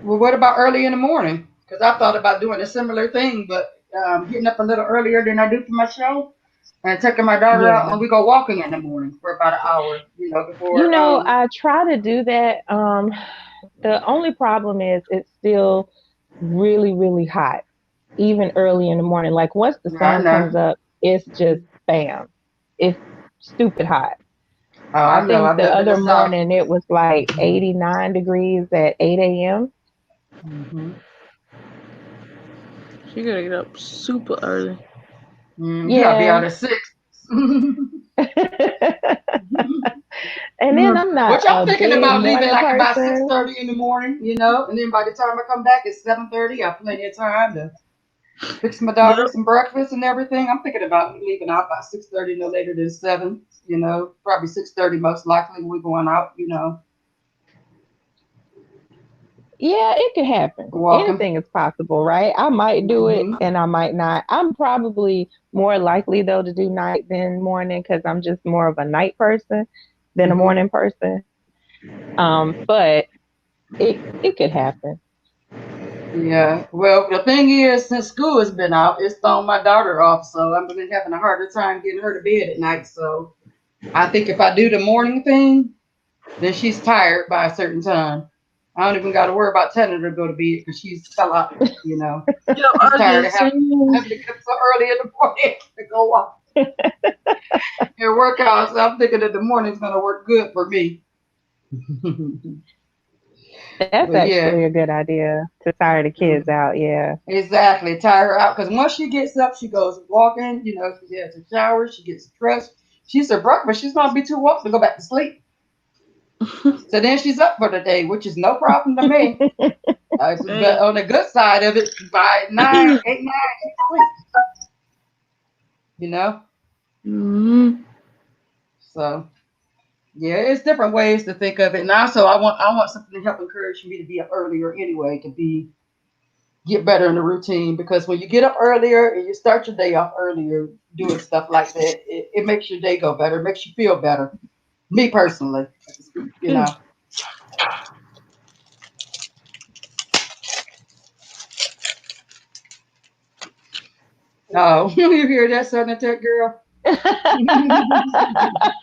well, what about early in the morning? Because I thought about doing a similar thing, but getting up a little earlier than I do for my show and taking my daughter out Yeah. and we go walking in the morning for about an hour, before. I try to do that. The only problem is it's still really, really hot. even early in the morning. Like once the I sun comes know. up, it's just bam. It's stupid hot. Oh, I I know. think I've the lived in the other South. morning it was like 89 degrees at 8 a.m. Hmm. She gotta get up super early. You gotta be out Yeah. at 6. And then Mm. I'm not Which I'm a thinking big about leaving morning like about six person. thirty in the morning, and then by the time I come back it's 7:30. I have plenty of time to fix my daughter Yep. some breakfast and everything. I'm thinking about leaving out by 6:30, no later than 7. Probably 6:30 most likely. We're going out. Yeah, it could happen. Walking. Anything is possible, right? I might do it Hmm. and I might not. I'm probably more likely though to do night than morning because I'm just more of a night person than a Hmm. morning person. But it could happen. Yeah. Well, the thing is, since school has been out, it's thrown my daughter off, so I've been having a harder time getting her to bed at night. So I think if I do the morning thing, then she's tired by a certain time. I don't even got to worry about telling her to go to bed because she's fell out. Yep. She's I was tired of just saying. having to get up so early in the morning to go walk and work out. So I'm thinking that the morning's going to work good for me. That's But actually yeah, a good idea to tire the kids mm, out. Yeah. exactly. Tire her out because once she gets up, she goes walking. She has a shower, she gets dressed. She's her breakfast. She's going to be too woke to go back to sleep. So then she's up for the day, which is no problem to me. But Hey. on the good side of it, by 9, 8, 9, she's asleep. You know. Hmm. So yeah, it's different ways to think of it. And also, I want something to help encourage me to be up earlier anyway, to get better in the routine. Because when you get up earlier and you start your day off earlier, doing stuff like that, it makes your day go better. It makes you feel better. Me personally, you Yeah. know. Oh, you hear that, Southern Tech girl?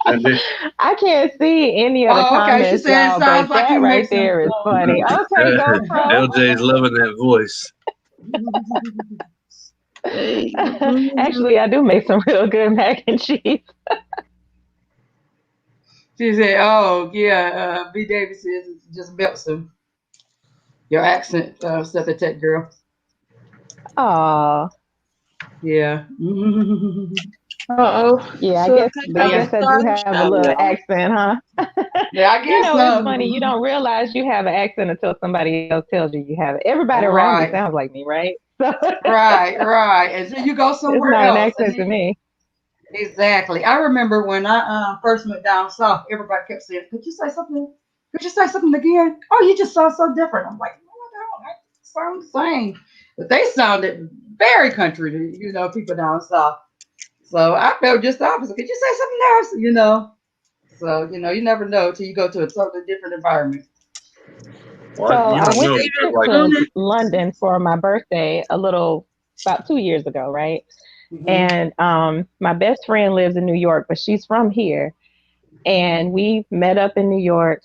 And then I can't see any of the Oh, okay. She comments, said it y'all, but sounds like that you make right some. there is funny. Okay, go pro. LJ's loving that voice. Hey. Actually, I do make some real good mac and cheese. She said, "Oh yeah, B Davis is just melts your accent, Southern Tech girl." Oh, Yeah. Uh-oh. yeah. I So guess But I take guess yeah, I do out have a little accent, huh? yeah, I You guess know, it's so. funny. You don't realize you have an accent until somebody else tells you you have it. Everybody around me Right, sounds like me, right? So right. And then you go it's somewhere not an else, and accent then to me. exactly. I remember when I first went down south, everybody kept saying, "Could you say something? Could you say something again? Oh, you just sound so different." I'm like, "No, I don't. I sound the same." But they sounded very country to people down south. So I felt just the opposite. Could you say something else? So you never know till you go to a totally different environment. So Well, you I don't went know. Even Like, to doing London for my birthday about 2 years ago, right? Hmm. And my best friend lives in New York, but she's from here. And we met up in New York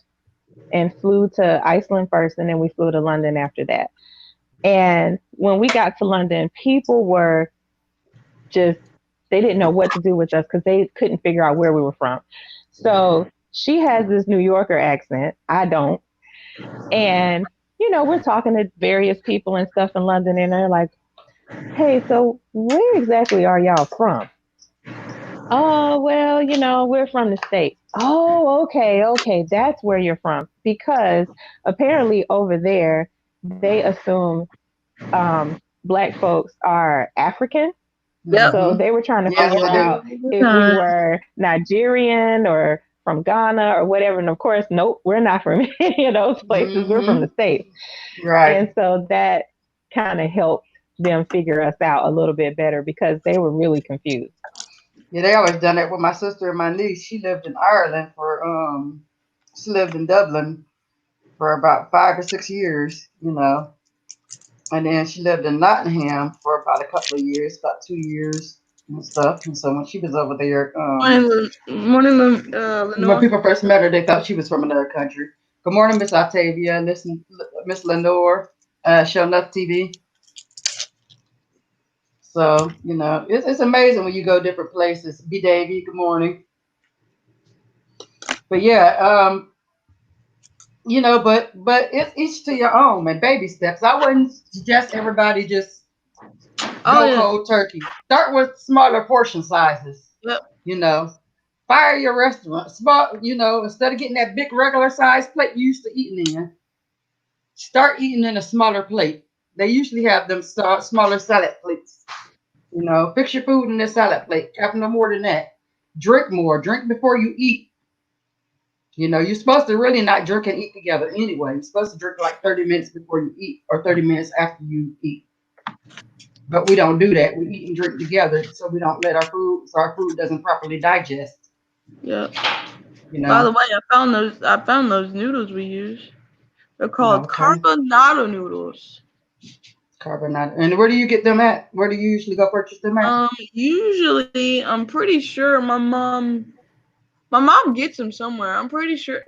and flew to Iceland first, and then we flew to London after that. And when we got to London, people were just, they didn't know what to do with us because they couldn't figure out where we were from. So she has this New Yorker accent. I don't. And, we're talking to various people and stuff in London, and they're like, hey, so where exactly are y'all from? Oh, well, we're from the States. Oh, okay, okay. That's where you're from. Because apparently over there, they assume black folks are African. yep. So Hmm. they were trying to Yes, figure they All do. out the if we time. were Nigerian or from Ghana or whatever. And of course, nope, we're not from any of those places. We're from the Hmm. States. Right. And so that kind of helped them figure us out a little bit better because they were really confused. Yeah, they always done that with my sister and my niece. She lived in Ireland she lived in Dublin for about 5 or 6 years. And then she lived in Nottingham for about a couple of years, about 2 years and stuff. And so when she was over there, Morning, when Lenore. people first met her, they thought she was from another country. Good morning, Miss Octavia. Listen, Miss Lenore, Show Enough TV. So, it's amazing when you go different places. B Davy, good morning. But yeah, but it's each to your own, man. Baby steps. I wouldn't suggest everybody just Oh go yeah. cold turkey. Start with smaller portion sizes. Yep. You know, fire your restaurant. Small. Instead of getting that big regular size plate you used to eating in, start eating in a smaller plate. They usually have them smaller salad plates. Fix your food in a salad plate. Have no more than that. Drink more. Drink before you eat. You're supposed to really not drink and eat together anyway. You're supposed to drink like 30 minutes before you eat or 30 minutes after you eat. But we don't do that. We eat and drink together so we don't let so our food doesn't properly digest. Yep. You By the know. way, I found those noodles we use. They're called Okay. carbonado noodles. Carbonara. And where do you get them at? Where do you usually go purchase them at? Usually I'm pretty sure my mom gets them somewhere. I'm pretty sure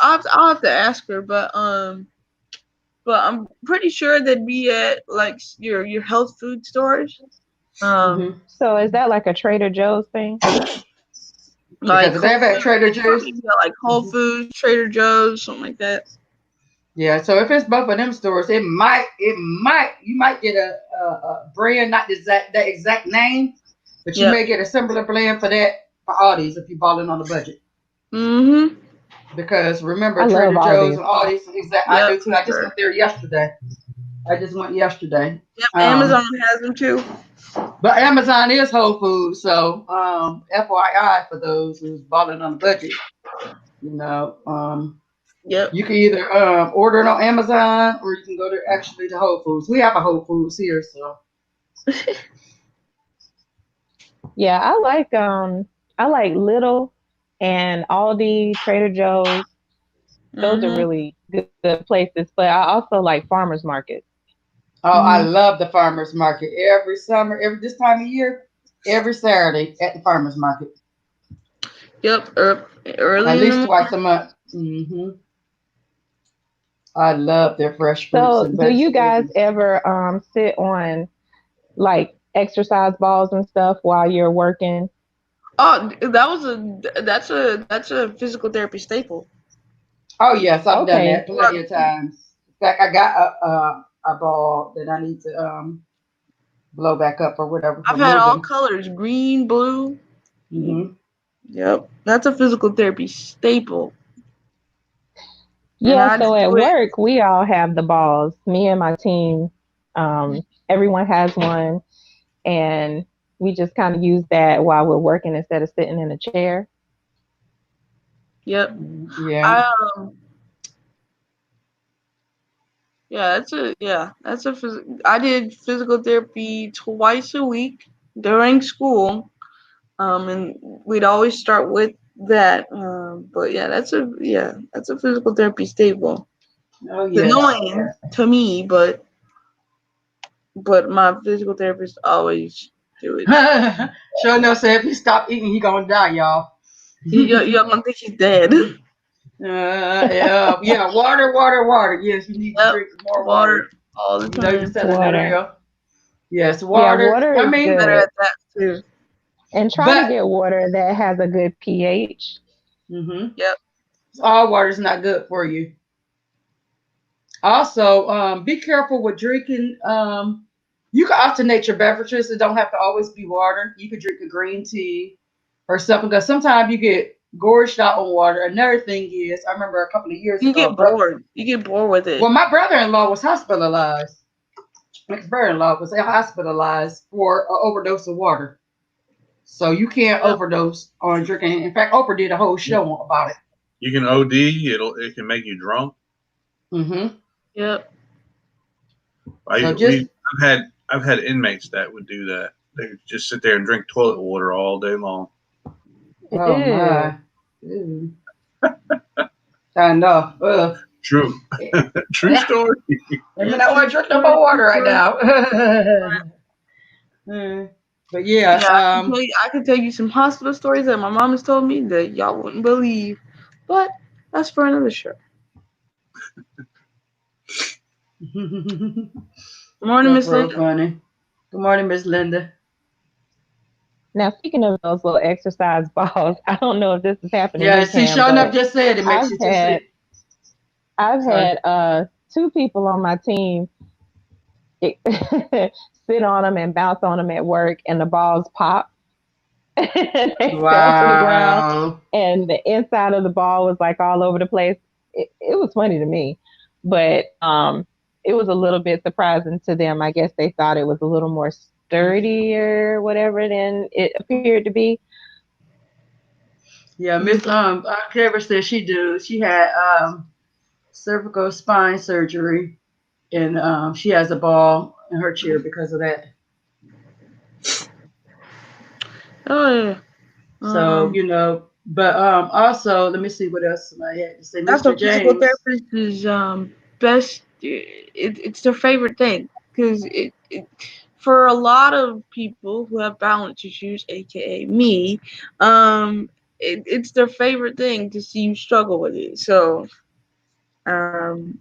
I'll have to ask her, but I'm pretty sure they'd be at like your health food stores. Um, Hmm. So is that like a Trader Joe's thing? like Because if they Whole have at Foods, Trader they Joe's. probably be at like Whole Mhm. Foods, Trader Joe's, something like that. Yeah, so if it's both of them stores, you might get a brand, not the exact name, but you Yep. may get a similar brand for that for Aldi's if you're balling on a budget. Mhm. Because remember, I love Trader Joe's Aldi's. and Aldi's, exact. I Yep. do too. I just Sure. went there yesterday. I just went yesterday. Yep. Um, Amazon has them too. but Amazon is Whole Foods, so FYI for those who's balling on a budget, you know, Yep. you can either order it on Amazon or you can go to actually to Whole Foods. We have a Whole Foods here, so. Yeah, I like Little and Aldi, Trader Joe's. Those are Mhm. really good places. But I also like farmers markets. Oh, I Mhm. love the farmers market every summer, every this time of year, every Saturday at the farmers market, Yep. Early at in the least morning. twice a month. I love their fresh fruits So and do you vegetables. guys ever sit on like exercise balls and stuff while you're working? Oh, that's a physical therapy staple. Oh yes, I've done Okay. that plenty of times. In fact, I got a ball that I need to blow back up or whatever, I've had remove all them. colors, green, blue. Hmm. Yep, that's a physical therapy staple, and Yeah, I so just at do it. work we all have the balls. Me and my team, everyone has one, and we just kind of use that while we're working instead of sitting in a chair. Yep, Yeah. I yeah, I did physical therapy twice a week during school, and we'd always start with that. But yeah, that's a physical therapy staple. Oh It's yes. annoying to me, but my physical therapist always do it. Sure enough, say if he stop eating, he gonna die, y'all. You're gonna think he's dead. Yeah, yeah. Water, water, water. Yes, you need to Yep, drink more water water. all the You're time. telling it Water. real. Yes, Yeah, water. water I is mean, Better good. at that too. And try to but get water that has a good pH. hmm Yep. all water is not good for you. Also, be careful with drinking. You can alternate your beverages. It don't have to always be water. You could drink a green tea or something. Because sometimes you get gorged out on water. Another thing is, I remember a couple of years You ago, get bored. You get bored with it. well, my brother-in-law was hospitalized. My brother-in-law was hospitalized for an overdose of water. So you can't Yep. overdose on drinking. In fact, Oprah did a whole show about it. You can OD. It can make you drunk. Hmm. Yep. So I just, we I've had inmates that would do that. They would just sit there and drink toilet water all day long. oh Ew. my. Ooh. I know. Ugh. True, true story. I mean, Yep. I True want to drink no story. more True water right story. now. But yeah, Yeah, I can tell you some hospital stories that my mom has told me that y'all wouldn't believe, but that's for another show. Morning, that's Miss real Linda. funny. Good morning, Miss Linda. Now, speaking of those little exercise balls, I don't know if this has happened in Yeah, your see, town, showing up but just said it makes I've you too had sick. I've Sorry. had two people on my team it, sit on them and bounce on them at work, and the balls pop. They fell to the ground, Wow. and the inside of the ball was like all over the place. It was funny to me, but it was a little bit surprising to them. I guess they thought it was a little more sturdy or whatever than it appeared to be. Yeah, Miss Clever said she had cervical spine surgery and she has a ball in her chair because of that. Oh yeah. So, Um, but also let me see what else I had to say. that's a Mr. physical James. therapist is best. It's their favorite thing because for a lot of people who have balance issues, aka me, it's their favorite thing to see you struggle with it. So um,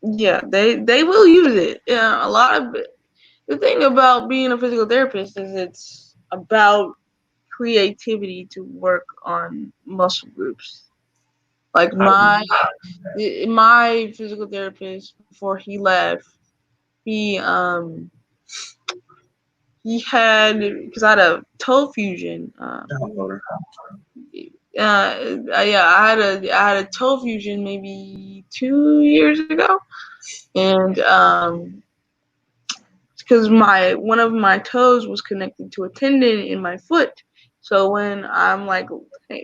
yeah, they will use it. Yeah, a lot of the thing about being a physical therapist is it's about creativity to work on muscle groups. Like I, my physical therapist before he left, he he had because I had a toe fusion. Yeah, I had a toe fusion maybe 2 years ago, and because my one of my toes was connected to a tendon in my foot. So when I'm like,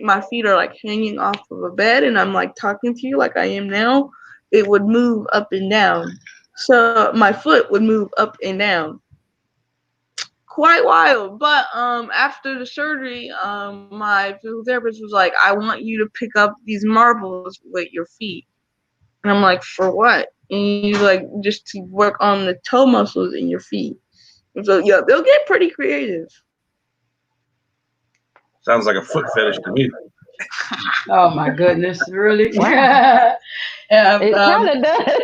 my feet are like hanging off of a bed, and I'm like talking to you like I am now, it would move up and down. So my foot would move up and down. Quite wild. But after the surgery, my physical therapist was like, I want you to pick up these marbles with your feet. And I'm like, for what? And he's like, just to work on the toe muscles in your feet. And so yeah, they'll get pretty creative. sounds like a foot fetish to me. Oh my goodness, really? Wow, um, it kind um, of does.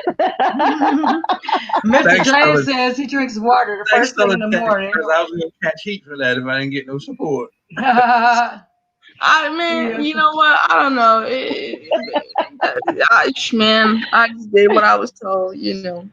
Mr. Thanks, James fellas. says he drinks water the Thanks, first thing fellas. in the morning. Because I was going to catch heat for that if I didn't get no support. I man, Yes. you know what? I don't know. Man, I just did what I was told. You know.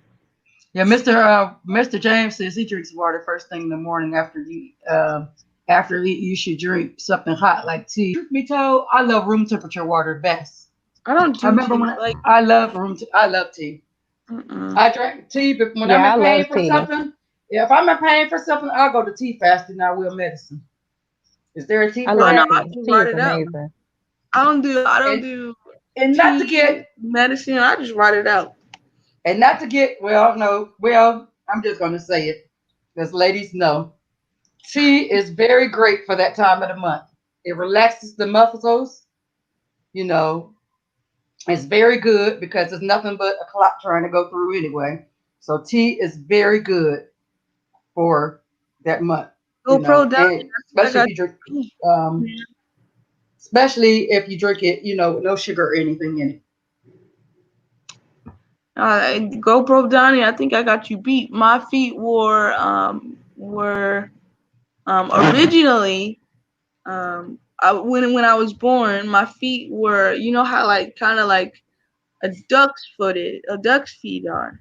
Yeah, Mr. James says he drinks water first thing in the morning after you should drink something hot like tea. Truth be told, I love room temperature water best. I don't I do remember tea. when Like, I love tea. mm-mm. I drink tea, but when I'm Yeah, in I pain love for tea. something, yeah, if I'm in pain for something, I'll go to tea faster than I will medicine. Is there a tea I Oh no, love brand? I tea. just Tea write is it out. amazing. I don't And do and not to tea get medicine. I just write it out. well, no, well, I'm just gonna say it because ladies know tea is very great for that time of the month. It relaxes the muscles, you know. It's very good because it's nothing but a clock trying to go through anyway. So tea is very good for that month, Go pro down. and I got um, especially if you drink it, with no sugar or anything in it. GoPro Donnie, I think I got you beat. My feet were originally when I was born, my feet were, you know how like kind of like a duck's feet are.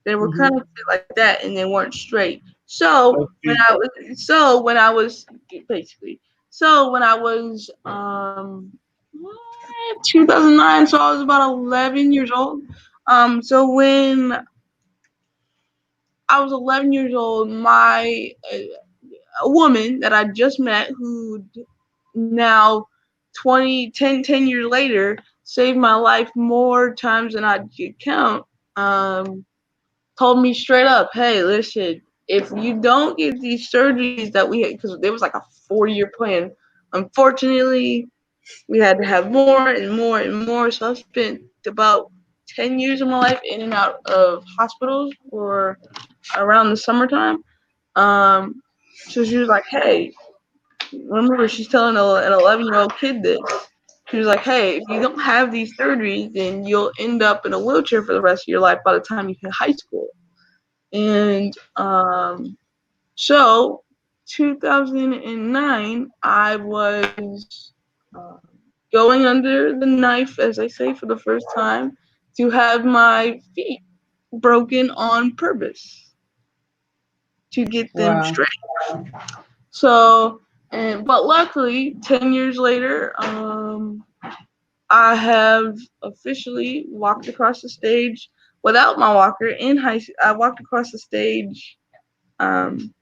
They were kind Hmm. of like that, and they weren't straight. So when Okay. I was so when I was basically so when I was 2009, so I was about 11 years old. So when I was 11 years old, my a woman that I just met who now 10 years later saved my life more times than I could count. Um, Told me straight up, hey, listen, if you don't get these surgeries that we had, because there was like a 4-year plan. Unfortunately, we had to have more and more and more. So I spent about 10 years of my life in and out of hospitals for around the summertime. Um, so she was like, hey, remember she's telling an 11-year-old kid this. She was like, hey, if you don't have these surgeries, then you'll end up in a wheelchair for the rest of your life by the time you hit high school. And so 2009, I was going under the knife, as I say, for the first time, to have my feet broken on purpose to get them Wow. straight. So, but luckily, 10 years later, I have officially walked across the stage without my walker in high school. I walked across the stage um,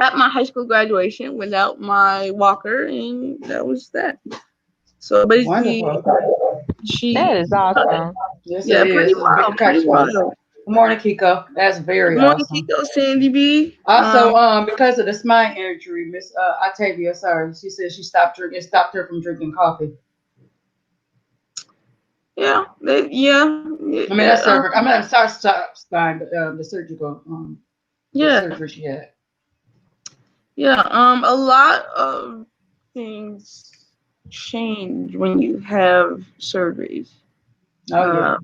at my high school graduation without my walker, and that was that. So basically, Wonderful. she, That is awesome. Yes, it yeah, is. It's a big pretty accomplishment. wild. Good morning, Kiko. That's Good very morning, awesome. Kiko, Sandy B. Also, because of the spine injury, Miss Octavia, sorry, she said she stopped drinking. It stopped her from drinking coffee. Yeah, yeah, I mean, that's cervical. I mean, I'm sorry, spine, but the the yeah, surgery she had. yeah. A lot of things change when you have surgeries. Oh yeah. Uh,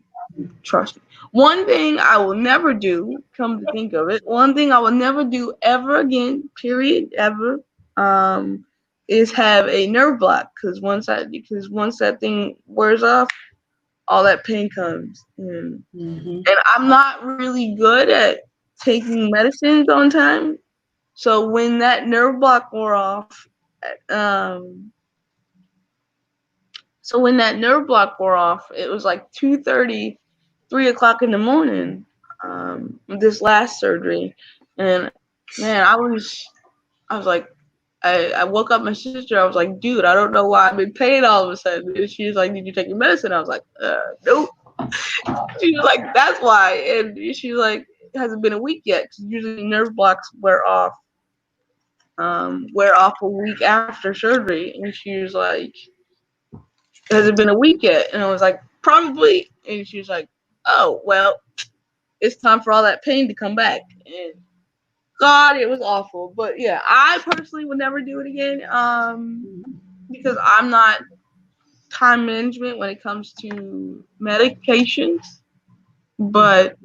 Trust me. One thing I will never do, come to think of it, one thing I will never do ever again, period, ever, um, is have a nerve block. Because once that thing wears off, all that pain comes. Hmm. And I'm not really good at taking medicines on time. So when that nerve block wore off, um, it was like 2:30, 3 o'clock in the morning. This last surgery, and man, I was like, I woke up my sister. I was like, dude, I don't know why I'm in pain all of a sudden. And she was like, did you take your medicine? I was like, nope. She was like, that's why. And she's like, it hasn't been a week yet because usually nerve blocks wear off a week after surgery. And she was like, has it been a week yet? And I was like, probably. And she was like, oh, well, it's time for all that pain to come back. And God, it was awful. But yeah, I personally would never do it again. Because I'm not time management when it comes to medications. But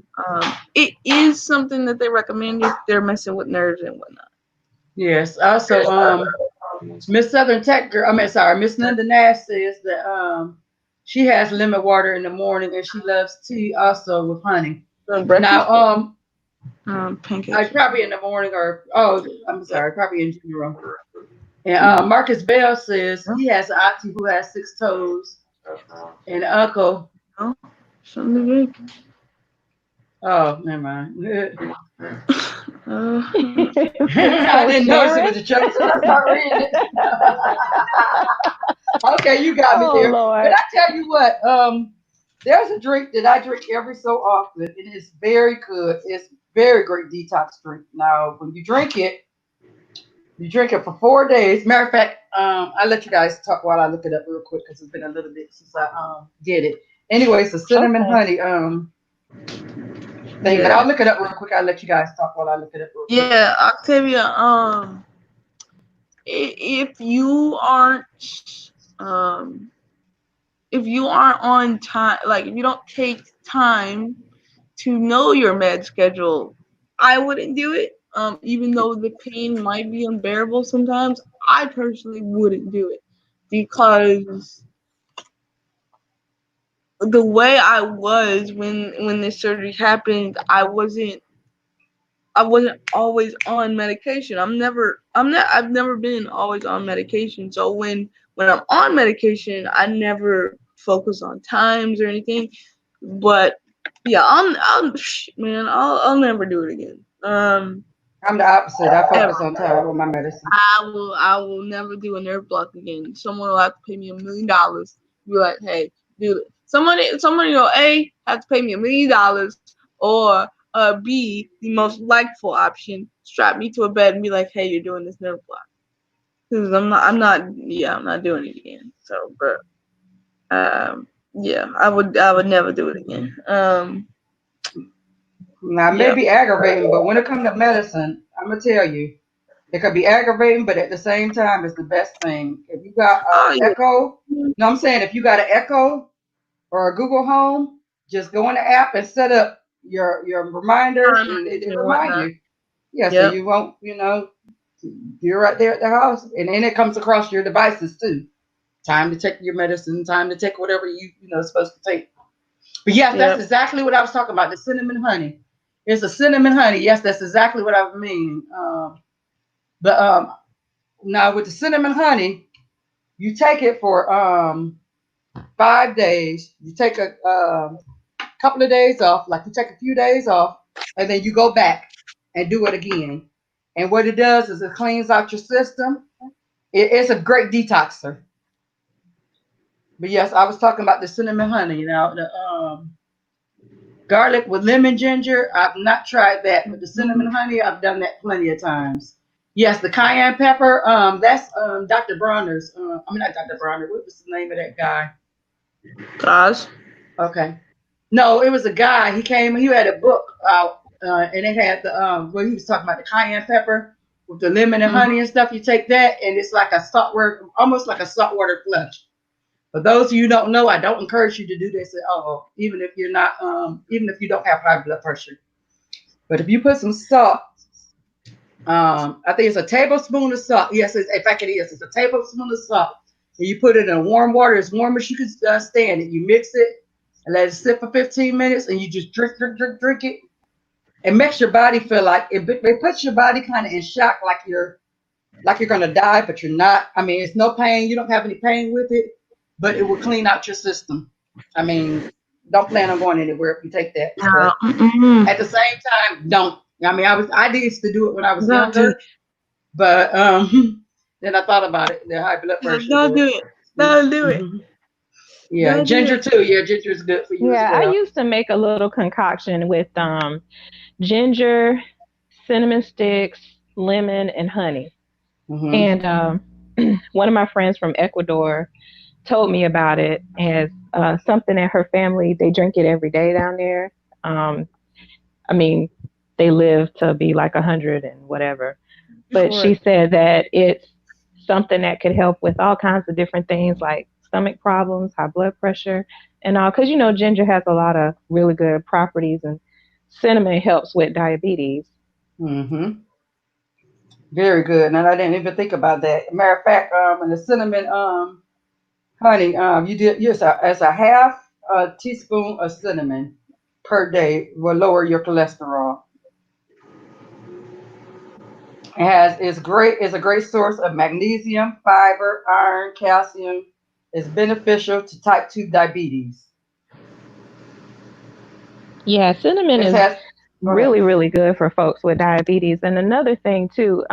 it is something that they recommend if they're messing with nerves and whatnot. Yes. Also, Miss Southern Tech girl. I mean, sorry, Miss Linda Nash says that she has lemon water in the morning and she loves tea also with honey. Breakfast, Now, I pancakes. probably in the morning or I'm sorry, probably in general. And Marcus Bell says he has an auntie who has six toes, and an uncle. Oh, something to drink. Oh, never mind. I So didn't notice it sharing. was a joke, so I started reading it. Okay, you got me Oh there. But Lord. I tell you what, there's a drink that I drink every so often, and it's very good. It's very great detox drink. Now, when you drink it for 4 days. Matter of fact, I'll let you guys talk while I look it up real quick because it's been a little bit since I did it. Anyway, it's a cinnamon Okay. honey thing, but Yeah, I'll look it up real quick. I'll let you guys talk while I look it up real quick. yeah, Octavia. If you um, aren't on time, like if you don't take time to know your med schedule, I wouldn't do it. Even though the pain might be unbearable sometimes, I personally wouldn't do it because the way I was when this surgery happened, I wasn't always on medication. I've never been always on medication. So when I'm on medication, I never focus on times or anything. But yeah, I'll never do it again. I'm the opposite. I focus Ever. on time with my medicine. I will never do a nerve block again. Someone will have to pay me $1 million. Be like, hey, dude, somebody will A have to pay me $1 million, or B, the most likable option, strap me to a bed and be like, hey, you're doing this nerve block. Because I'm not doing it again. So, but yeah, I would never do it again. Now, it may Yeah. be aggravating, but when it comes to medicine, I'm gonna tell you, it could be aggravating, but at the same time, it's the best thing. If you got Oh Echo, yeah. no, I'm saying if you got an Echo or a Google Home, just go on the app and set up your reminders, Timers and they and remind whatnot. you. Yeah, so Yep. you won't, you're right there at the house, and then it comes across your devices too. Time to take your medicine, time to take whatever supposed to take. But yes, that's Yep. exactly what I was talking about. The cinnamon honey. It's a cinnamon honey. Yes, that's exactly what I mean. But now with the cinnamon honey, you take it for 5 days. You take a couple of days off, like you take a few days off, and then you go back and do it again. And what it does is it cleans out your system. It's a great detoxer. But yes, I was talking about the cinnamon honey. Now the garlic with lemon ginger, I've not tried that, but the cinnamon honey, I've done that plenty of times. Yes, the cayenne pepper, that's Dr. Bronner's. I mean, not Dr. Bronner. What was the name of that guy? Cause. Okay. No, it was a guy. He came. He had a book out, and it had the where he was talking about the cayenne pepper with the lemon and Mm-hmm. honey and stuff. You take that, and it's like a saltwater, almost like a saltwater flush. For those of you who don't know, I don't encourage you to do this at all, even if you're not, even if you don't have high blood pressure. But if you put some salt, I think it's a tablespoon of salt. Yes, in fact it is. It's a tablespoon of salt, and you put it in warm water, as warm as you can stand it. You mix it and let it sit for 15 minutes, and you just drink it. It makes your body feel like it puts your body kind of in shock, like you're gonna die, but you're not. I mean, it's no pain. You don't have any pain with it, but it will clean out your system. I mean, don't plan on going anywhere if you take that. No. But Mm-mm. at the same time, don't. I mean, I used to do it when I was Don't do it. younger, but then I thought about it. The high blood No, pressure, don't do but it. Don't do it. mhm. Yeah, Don't do ginger it. too. Yeah, ginger is good for you as Yeah, I well. used to make a little concoction with ginger, cinnamon sticks, lemon, and honey. Hmm. And one of my friends from Ecuador told me about it as something that her family, they drink it every day down there. Um, I mean, they live to be like 100 and whatever. But For she it. said that it's something that could help with all kinds of different things like stomach problems, high blood pressure, and all. Because, ginger has a lot of really good properties, and cinnamon helps with diabetes. Hmm. Very good. And I didn't even think about that. Matter of fact, and the cinnamon honey, you did use as a half a teaspoon of cinnamon per day will lower your cholesterol. It has is great is a great source of magnesium, fiber, iron, calcium. It's beneficial to type 2 diabetes. Yeah, cinnamon It is has Go ahead. really, really good for folks with diabetes. And another thing, too,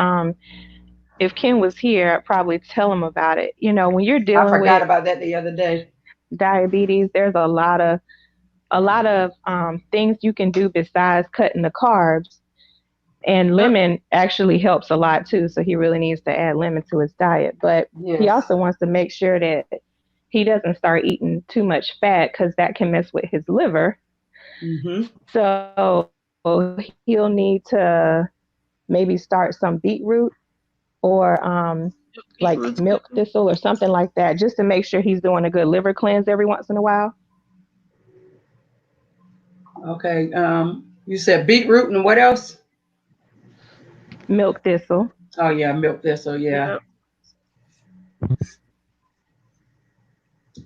if Ken was here, I'd probably tell him about it. When you're I dealing forgot with about that the other day. diabetes, there's a lot of things you can do besides cutting the carbs. And Yep. lemon actually helps a lot too. So he really needs to add lemon to his diet. But he Yes. also wants to make sure that he doesn't start eating too much fat because that can mess with his liver. Hmm. So he'll need to maybe start some beetroot or like Beetroot's milk good. thistle or something like that, just to make sure he's doing a good liver cleanse every once in a while. Okay. You said beetroot and what else? Milk thistle. Oh yeah, milk thistle. Yeah. Yep.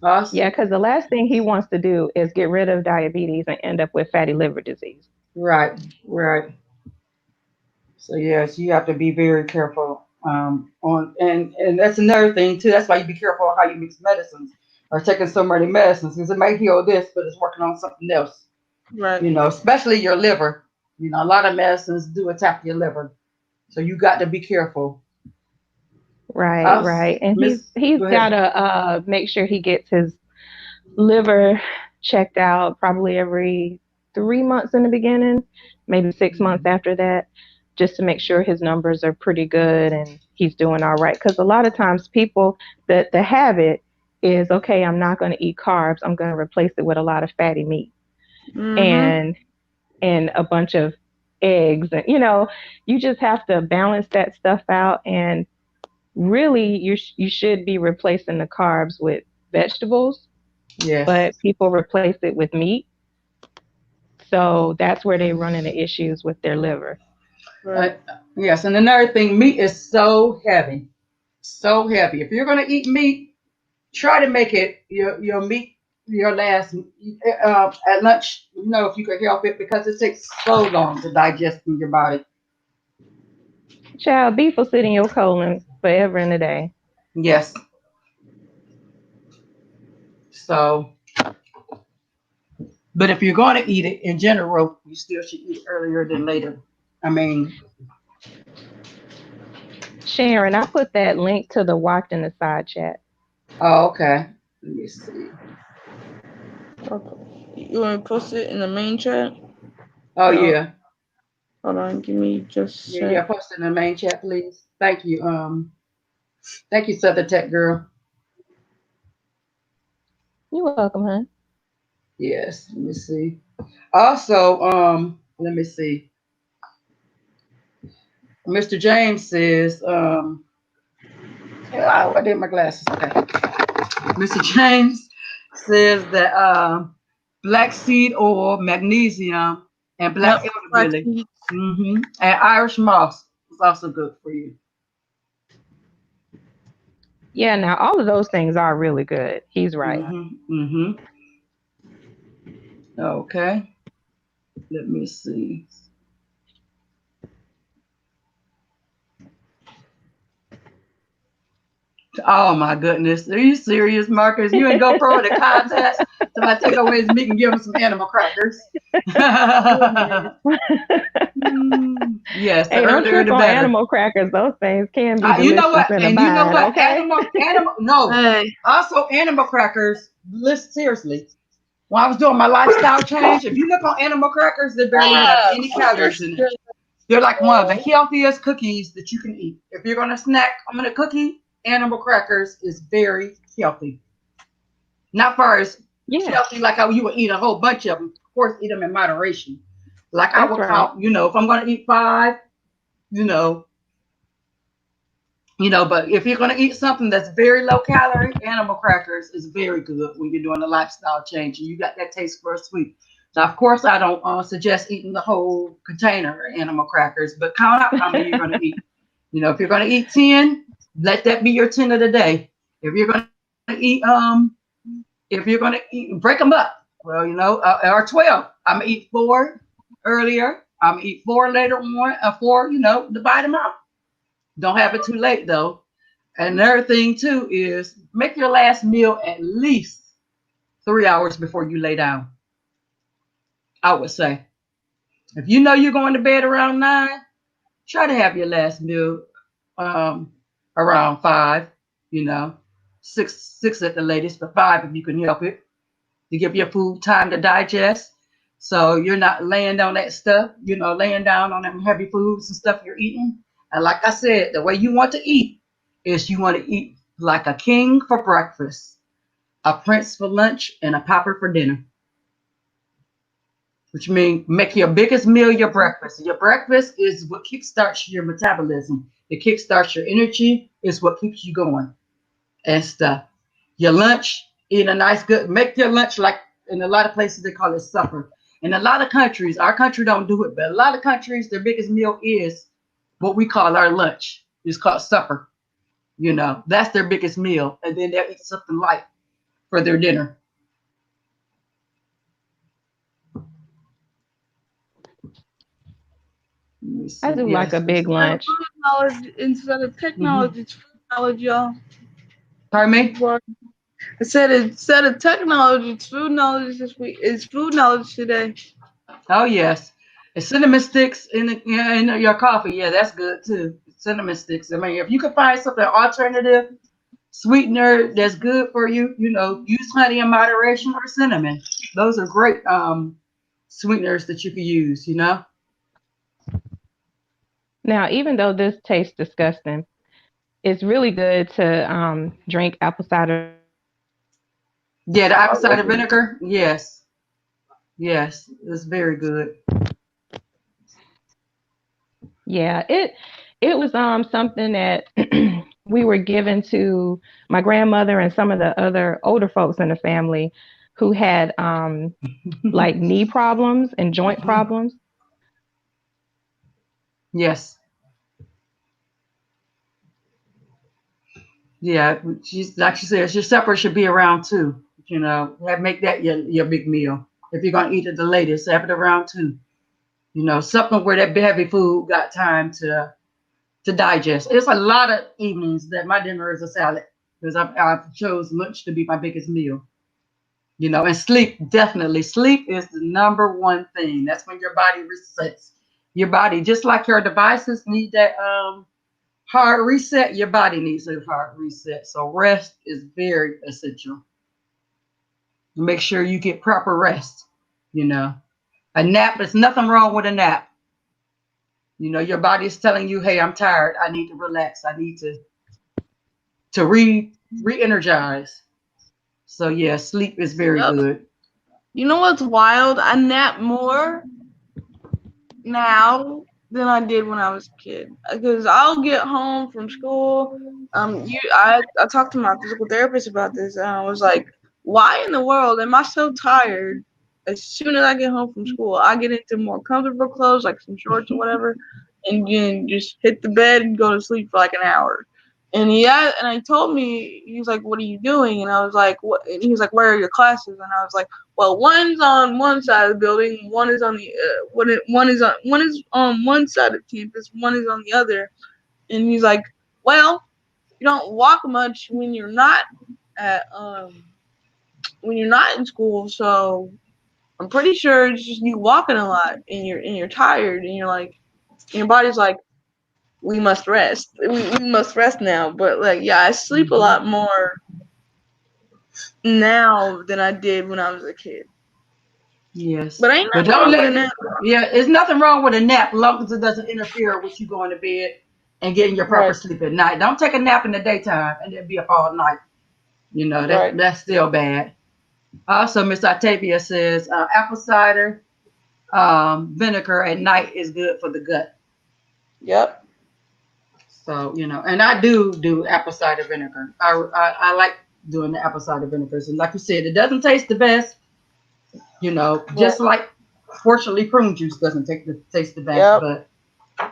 Us. Yeah, because the last thing he wants to do is get rid of diabetes and end up with fatty liver disease. Right. Right. So yes, you have to be very careful on and that's another thing too. That's why you be careful how you mix medicines or taking so many medicines because it may heal this, but it's working on something else. Right. Especially your liver. A lot of medicines do attack your liver, so you got to be careful. Right, Us, right. And he's Miss, he's go got ahead. to make sure he gets his liver checked out probably every 3 months in the beginning, maybe 6 months after that, just to make sure his numbers are pretty good and he's doing all right. Because a lot of times people that the habit is okay, I'm not going to eat carbs. I'm going to replace it with a lot of fatty meat Mm-hmm. and a bunch of eggs, and you just have to balance that stuff out. And really, you should be replacing the carbs with vegetables, Yes. but people replace it with meat. So that's where they run into issues with their liver. Uh, Right. yes, and another thing, meat is so heavy, so heavy. If you're gonna eat meat, try to make it your meat your last at lunch. You know, if you could help it, because it takes so long to digest in your body. Child, beef will sit in your colon forever and a day. Yes, so. But if you're going to eat it in general, you still should eat it earlier than later. I mean, Sharon, I put that link to the watch in the side chat. oh, okay. Let me see. Okay. You want to post it in the main chat? Oh No. yeah, Hold on. Give me just a yeah, yeah. sec. Post it in the main chat, please. Thank you, Southern Tech girl. You're welcome, hon. Yes. Let me see. Also, let me see. Mr. James says, oh, I did my glasses. Okay. Mr. James says that black seed oil, magnesium, and black Yep. Black elderberry, seeds. and Irish moss is also good for you. Yeah, now all of those things are really good. He's right. Mm-hmm. Okay. Let me see. Oh my goodness. Are you serious, Marcus? You and GoPro in a contest? So I take away his meat and give him some animal crackers. Yes, the Hey, don't earlier trip the on better. animal crackers. Those things can be You know delicious what? in a And you know bind, what? okay? No. Hey. Also, animal crackers. Listen seriously. When I was doing my lifestyle change, if you look on animal crackers, they barely have Ah, any calories in it. understood. They're like one of the healthiest cookies that you can eat. If you're going to snack on a cookie, animal crackers is very healthy. Not far as Yeah, healthy like how you would eat a whole bunch of them. Of course, eat them in moderation. Like I that's would right. count, if I'm going to eat five, you know, but if you're going to eat something that's very low calorie, animal crackers is very good when you're doing a lifestyle change and you got that taste for a sweet. Now, of course, I don't suggest eating the whole container of animal crackers, but count out how many you're going to eat. If you're going to eat 10, let that be your 10 of the day. If you're going to eat, break them up. Well, or 12. I'm going to eat four earlier. I'm going to eat four later on, four, divide them out. Don't have it too late though. Another thing too is make your last meal at least 3 hours before you lay down. I would say if you know you're going to bed around 9, try to have your last meal um, around 5. You know, six at the latest, but 5 if you can help it, to give your food time to digest. So you're not laying down that stuff, laying down on them heavy foods and stuff you're eating. And like I said, the way you want to eat is you want to eat like a king for breakfast, a prince for lunch, and a pauper for dinner. Which means make your biggest meal your breakfast. Your breakfast is what kickstarts your metabolism. It kickstarts your energy. It's what keeps you going and stuff. Your lunch, eat a nice good, make your lunch like in a lot of places they call it supper. In a lot of countries, our country don't do it, but a lot of countries, their biggest meal is what we call our lunch. It's called supper. That's their biggest meal. And then they'll eat something light for their dinner. Let me I see. do like a Yes. big lunch. Food knowledge instead of Mm-hmm. technology, it's food knowledge, y'all. Pardon me? Well, I said instead of technology, it's food knowledge this week. It's food knowledge today. Oh yes, and cinnamon sticks in your coffee. Yeah, that's good too. Cinnamon sticks. I mean, if you can find something alternative sweetener that's good for you, use honey in moderation or cinnamon. Those are great sweeteners that you can use. Now, even though this tastes disgusting, it's really good to drink apple cider vinegar. Yeah, the apple cider vinegar. Yes, yes, it's very good. Yeah, it was something that we were given to my grandmother and some of the other older folks in the family who had like knee problems and joint Mhm. problems. Yes. Yeah. She's like she says, your supper should be around two. Make that your big meal. If you're gonna eat at the latest, have it around two. Something where that heavy food got time to digest. It's a lot of evenings that my dinner is a salad because I've chose lunch to be my biggest meal. And sleep, definitely. Sleep is the number one thing. That's when your body resets. Your body, just like your devices need that hard reset, your body needs a hard reset. So rest is very essential. Make sure you get proper rest. You know, a nap, there's nothing wrong with a nap. Your body is telling you, hey, I'm tired. I need to relax. I need to re-energize. So yeah, sleep is very Yep. good. You know what's wild? I nap more now than I did when I was a kid. Because I'll get home from school. I talked to my physical therapist about this, and I was like, "Why in the world am I so tired?" As soon as I get home from school, I get into more comfortable clothes, like some shorts or whatever, and then just hit the bed and go to sleep for like an hour. And he told me, he was like, "What are you doing?" And I was like, "What?" And he was like, "Where are your classes?" And I was like, well, one's on one side of the building, one is on the one is on one side of campus, one is on the other. And he's like, well, you don't walk much at when you're not in school, so I'm pretty sure it's just you walking a lot and you're tired and you're like and your body's like we must rest. We must rest now. But like yeah, I sleep a Mhm. lot more now than I did when I was a kid. Yes, But ain't but nothing don't wrong with a let. nap. Yeah, there's nothing wrong with a nap, as long as it doesn't interfere with you going to bed and getting your proper Right, sleep at night. Don't take a nap in the daytime and then be up all night. That right. that's still bad. Also, Miss Octavia says apple cider vinegar at night is good for the gut. Yep. So and I do apple cider vinegar. I like doing the apple cider vinegars, and like you said, it doesn't taste the best. Right. Just like fortunately prune juice doesn't taste the best, Yep. but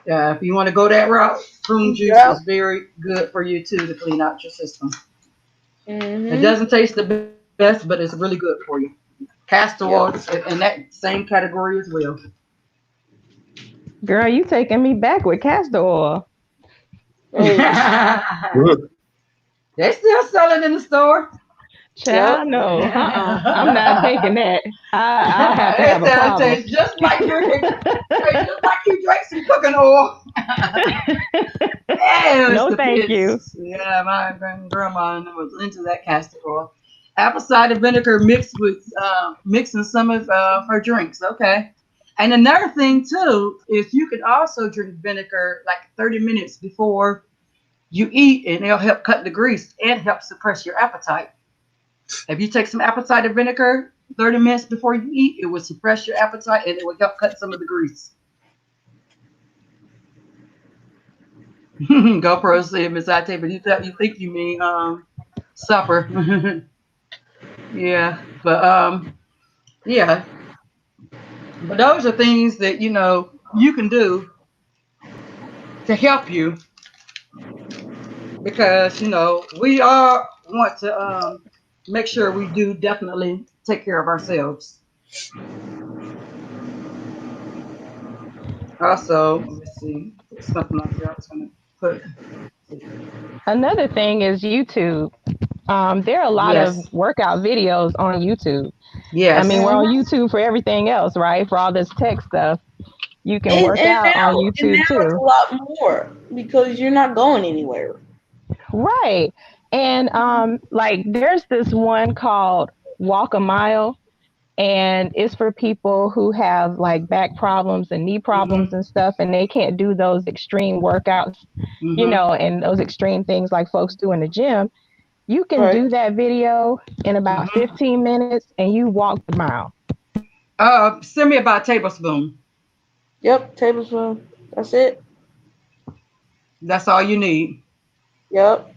if you want to go that route, prune juice Yep. is very good for you too to clean out your system. It Mhm. doesn't taste the best, but it's really good for you. Castor oil Yep. in that same category as well. Girl, you taking me back with castor oil. Hey. Good. They still sell it in the store. Child, Yep. no. I'm not taking that. I'll have to It have a said it problem. tastes just like drinking, tastes just like you drank some cooking oil. Yeah, it was No, thank you. yeah, my grandma was into that castor oil. Apple cider vinegar mixed with mixing some of her drinks. Okay. And another thing too is you can also drink vinegar like 30 minutes before you eat, and it'll help cut the grease and help suppress your appetite. If you take some apple cider vinegar 30 minutes before you eat, it will suppress your appetite and it will help cut some of the grease. GoPro said, Miss Ate, but you think you mean supper. Yeah. But yeah. But those are things that you can do to help you because we all want to make sure we do definitely take care of ourselves. Also, let me see, something else I was gonna put. Another thing is YouTube. There are a lot of Yes. workout videos on YouTube. I mean, Yes. we're on Mhm. YouTube for everything else, right? For all this tech stuff. You can And work and out on now YouTube it's a too. lot more because you're not going anywhere. Right. And like there's this one called Walk a Mile, and it's for people who have like back problems and knee problems Mhm. and stuff, and they can't do those extreme workouts, Mhm. and those extreme things like folks do in the gym. You can Right. do that video in about Mhm. 15 minutes and you walk the mile. Send me about a tablespoon. Yep. Tablespoon. That's it. That's all you need. Yep.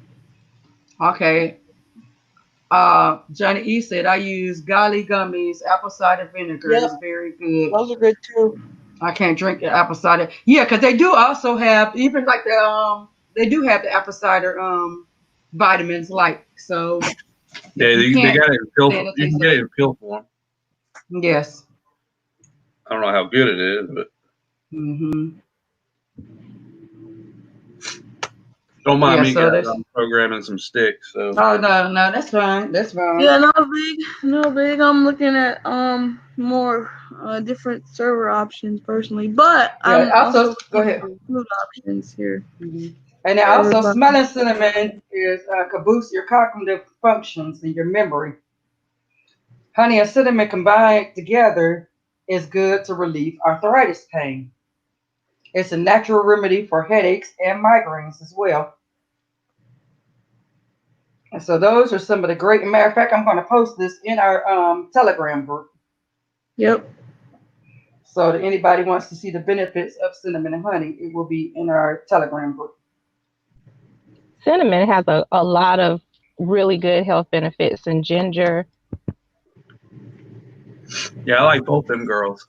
Okay. Johnny E said I use golly gummies. Apple cider vinegar Yep, is very good. those are good too. I can't drink the apple cider. Yeah, because they do also have even like they do have the apple cider vitamins like so Yeah, if you they can't got it in pill. stand the You can taste get of it it. in pill form. Yes. I don't know how good it is, but Hmm. don't mind Yeah, me, so guys. that's I'm programming some sticks, so oh no, that's fine. That's fine. Yeah, no big, no big. I'm looking at more different server options personally, but Yeah, I'm also also go looking ahead. at food options here Hmm. And then for also everybody. smelling cinnamon is can boost your cognitive functions and your memory. Honey and cinnamon combined together is good to relieve arthritis pain. It's a natural remedy for headaches and migraines as well. And so those are some of the great. Matter of fact, I'm going to post this in our Telegram group. Yep. So that anybody wants to see the benefits of cinnamon and honey, it will be in our Telegram group. Cinnamon has a lot of really good health benefits, and ginger. yeah, I like both them girls.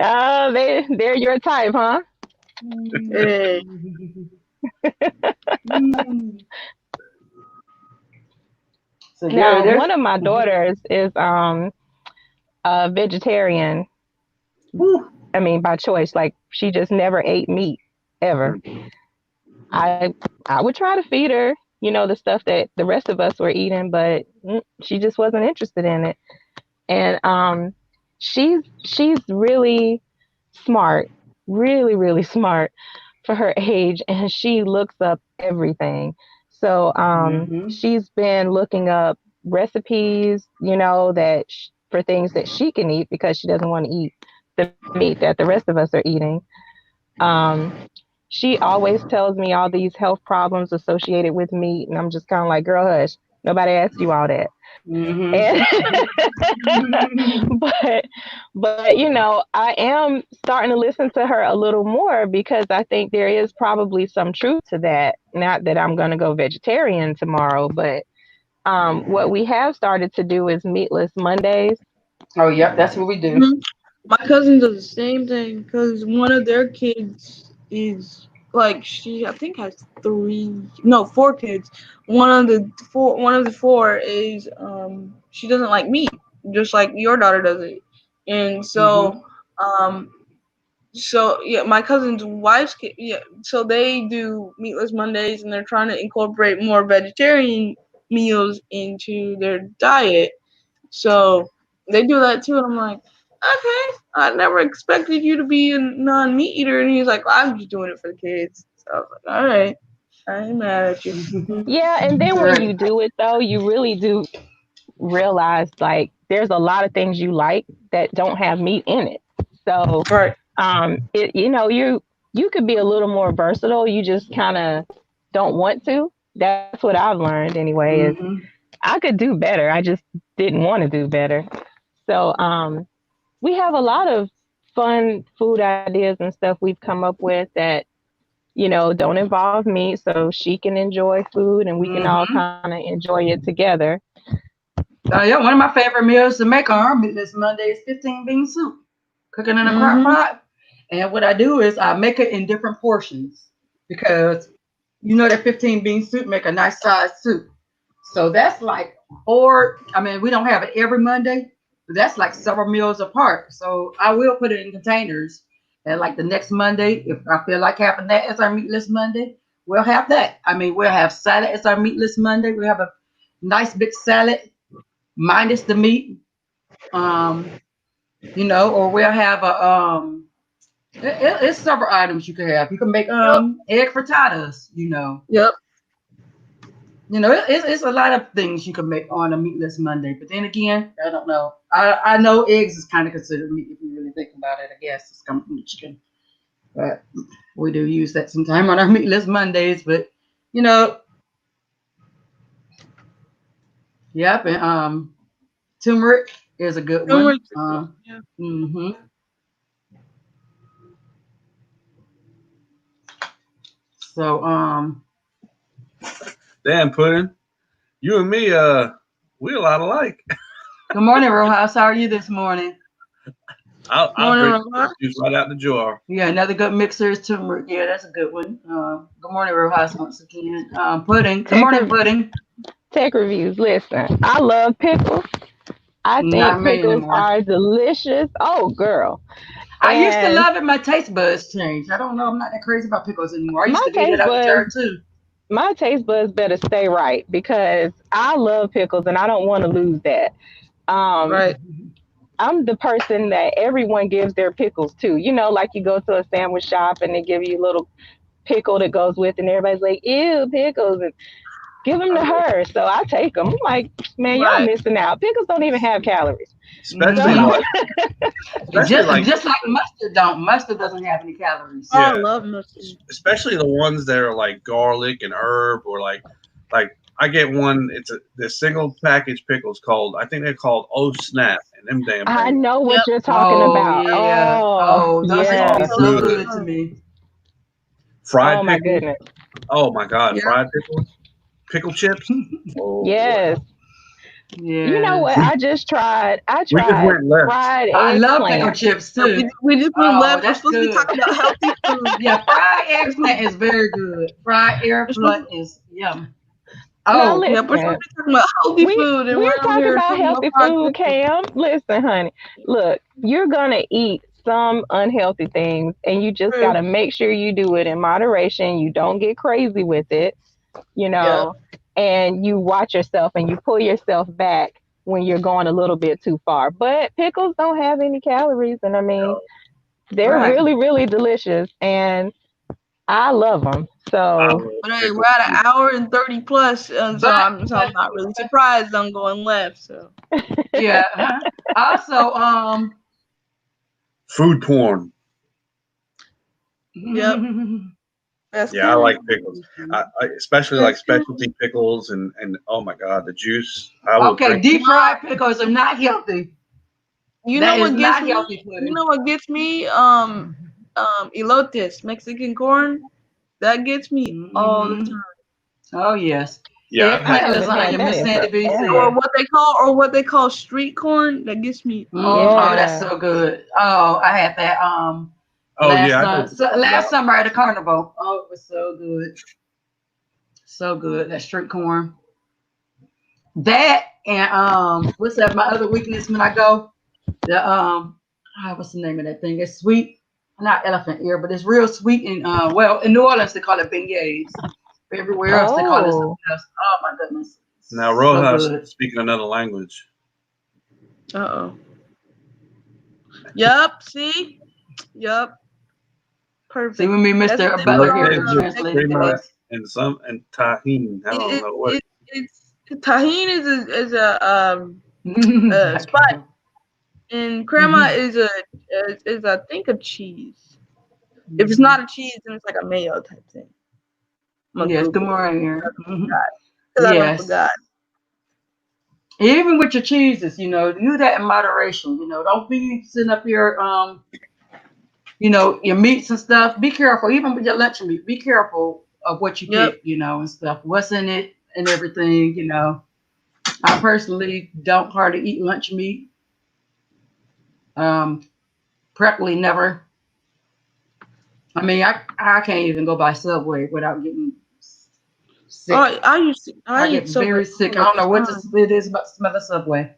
Oh, they're your type, huh? Hey. So yeah, Now, there's. one of my daughters is a vegetarian. Whew. I mean, by choice. Like she just never ate meat ever. I would try to feed her, the stuff that the rest of us were eating, but she just wasn't interested in it. And she's really smart, really really smart for her age, and she looks up everything. So Hmm. she's been looking up recipes, for things that she can eat because she doesn't want to eat the meat that the rest of us are eating. Um, she always tells me all these health problems associated with meat, and I'm just kind of like, girl, hush. Nobody asked you all that. Hmm. And but I am starting to listen to her a little more because I think there is probably some truth to that. Not that I'm going to go vegetarian tomorrow, but what we have started to do is meatless Mondays. Oh, yep, that's what we do. Mhm. My cousin does the same thing because one of their kids is like she I think has four kids. One of the four is she doesn't like meat, just like your daughter doesn't. And Hmm. um so yeah, my cousin's wife's kid, yeah, so they do meatless Mondays and they're trying to incorporate more vegetarian meals into their diet. So they do that too, and I'm like, okay, I never expected you to be a non-meat eater. And he's like, I'm just doing it for the kids. So I was like, all right, I ain't mad at you. Yeah, and then when Right. you do it though, you really do realize like there's a lot of things you like that don't have meat in it. So Right. it you could be a little more versatile. You just kind of don't want to. That's what I've learned anyway. Is Hmm. I could do better. I just didn't want to do better. So we have a lot of fun food ideas and stuff we've come up with that don't involve meat, so she can enjoy food and we can all Hmm. kind of enjoy it together. Yeah, one of my favorite meals to make on our meatless Monday is 15 bean soup. Cooking in a crock Mm-hmm. pot. And what I do is I make it in different portions because you know that 15 bean soup make a nice size soup. So that's like four. I mean, we don't have it every Monday, but that's like several meals apart. So I will put it in containers. And like the next Monday, if I feel like having that as our meatless Monday, we'll have that. I mean, we'll have salad as our meatless Monday. We'll have a nice big salad minus the meat. Um, or we'll have a it's several items you can have. You can make Yep. egg frittatas. Yep. It's a lot of things you can make on a meatless Monday. But then again, I don't know. I know eggs is kind of considered meat if you really think about it. I guess it's coming from the chicken, but we do use that sometime on our meatless Mondays. But you know, yep, and turmeric is a good one. Turmeric's a good. Yeah. Hmm. So Damn, Pudding. You and me, we a lot alike. Good morning, Rojas. How are you this morning? I'll Morning, bring the Rojas. juice right out the jar. Yeah, another good mixer is turmeric. Yeah, that's a good one. Good morning, Rojas, once again. Pudding. Good Tech, morning, rev- Pudding. tech reviews. Listen, I love pickles. I Not think me pickles anymore. are delicious. Oh, girl. I used to And love it. My taste buds changed. I don't know. I'm not that crazy about pickles anymore. I used my to eat it taste out the buds, jar too. my taste buds better stay right because I love pickles and I don't want to lose that. Um, Right. I'm the person that everyone gives their pickles to. You know, like you go to a sandwich shop and they give you a little pickle that goes with, and everybody's like, "Ew, pickles!" And give them to her. So I take them. I'm like, man, y'all Right. missing out. Pickles don't even have calories. So Especially Hmm like, especially Just like, just like mustard don't. Mustard doesn't have any calories. Oh, I yeah, love mustard. especially the ones that are like garlic and herb, or like I get one. It's the single package pickles called. I think they're called Oh Snap, and them damn I things. know Yep. what you're talking Oh about. yeah. Oh, Oh, those used to Oh, be yeah. Those so are good. good to fun. me. Fried Oh my pickles. goodness. Oh my God, Yep. fried pickles, pickle chips. Oh boy, Yes. You know what? Yes. we I we just tried went left. fried I love pickle eggplant. chips Yeah, too. we just went Oh, left. We're that's supposed to be good. talking about healthy food. Yeah, fried We're supposed, eggplant is very good. Fried we're supposed eggplant to, is yum. Now Oh, yep, we're supposed listen, to be talking about healthy food, and we're we're out talking here about talking about healthy fried food, chicken. Cam. Listen, honey. Look, you're gonna eat some unhealthy things, and you just True. gotta make sure you do it in moderation. You don't get crazy with it, you Yep. know, and you watch yourself and you pull yourself back when you're going a little bit too far. But pickles don't have any calories, and I mean, they're right. really, really delicious, and I love them. I So, love But hey, we're pickles at too. an hour and 30 plus, and so But I'm not really surprised I'm going left. So yeah. Also, Food porn. yep, that's Yeah, I like corn. pickles. I especially like That's corn. specialty pickles, and oh my God, the juice. I will okay, drink. deep No, fried pickles are not healthy. you know That is what gets not me? healthy You pudding. know what gets me? Elotes, Mexican corn. That gets me all the Hmm time. Oh yes. Yeah, I've I had Eggplant that. haven't had lasagna, that Miss in Sandy B forever. said. Or what they call street corn. That gets me all the Oh, time. that's Yeah. so good. Oh, I had that Oh yeah, I know what you're talking last about. summer at the carnival. Oh, it was so good. So good. That street corn. That and what's that? My other weakness when I go? The what's the name of that thing? It's sweet. Not elephant ear, but it's real sweet and well, in New Orleans they call it beignets. Everywhere else they call it something Oh, else. Oh my goodness. Now So Rojas good. speaking another language. Uh oh. Yup. See. Yup. See Perfect. when me That's what Mr. they put Butler on here Elotes, translating Mexican. crema, things. and some and tahine. I don't It, know what. it, it's tahine is a I spice, can't. and crema Mhm. is I think a cheese. If it's not a cheese, then it's like a mayo type thing. I'm gonna Yes, good Google it morning, Aaron. Mhm. because I don't Yes. forgot. Even with your cheeses, do that in moderation. Don't be sitting up here, your meats and stuff. Be careful, even with your lunch meat. Be careful of what you Yep. get, and stuff. What's in it and everything. I personally don't hardly eat lunch meat. Um, Practically never. I mean, I can't even go by Subway without getting sick. Oh, I I eat get Subway very sick. I all don't know the what time. it is about the smell of Subway.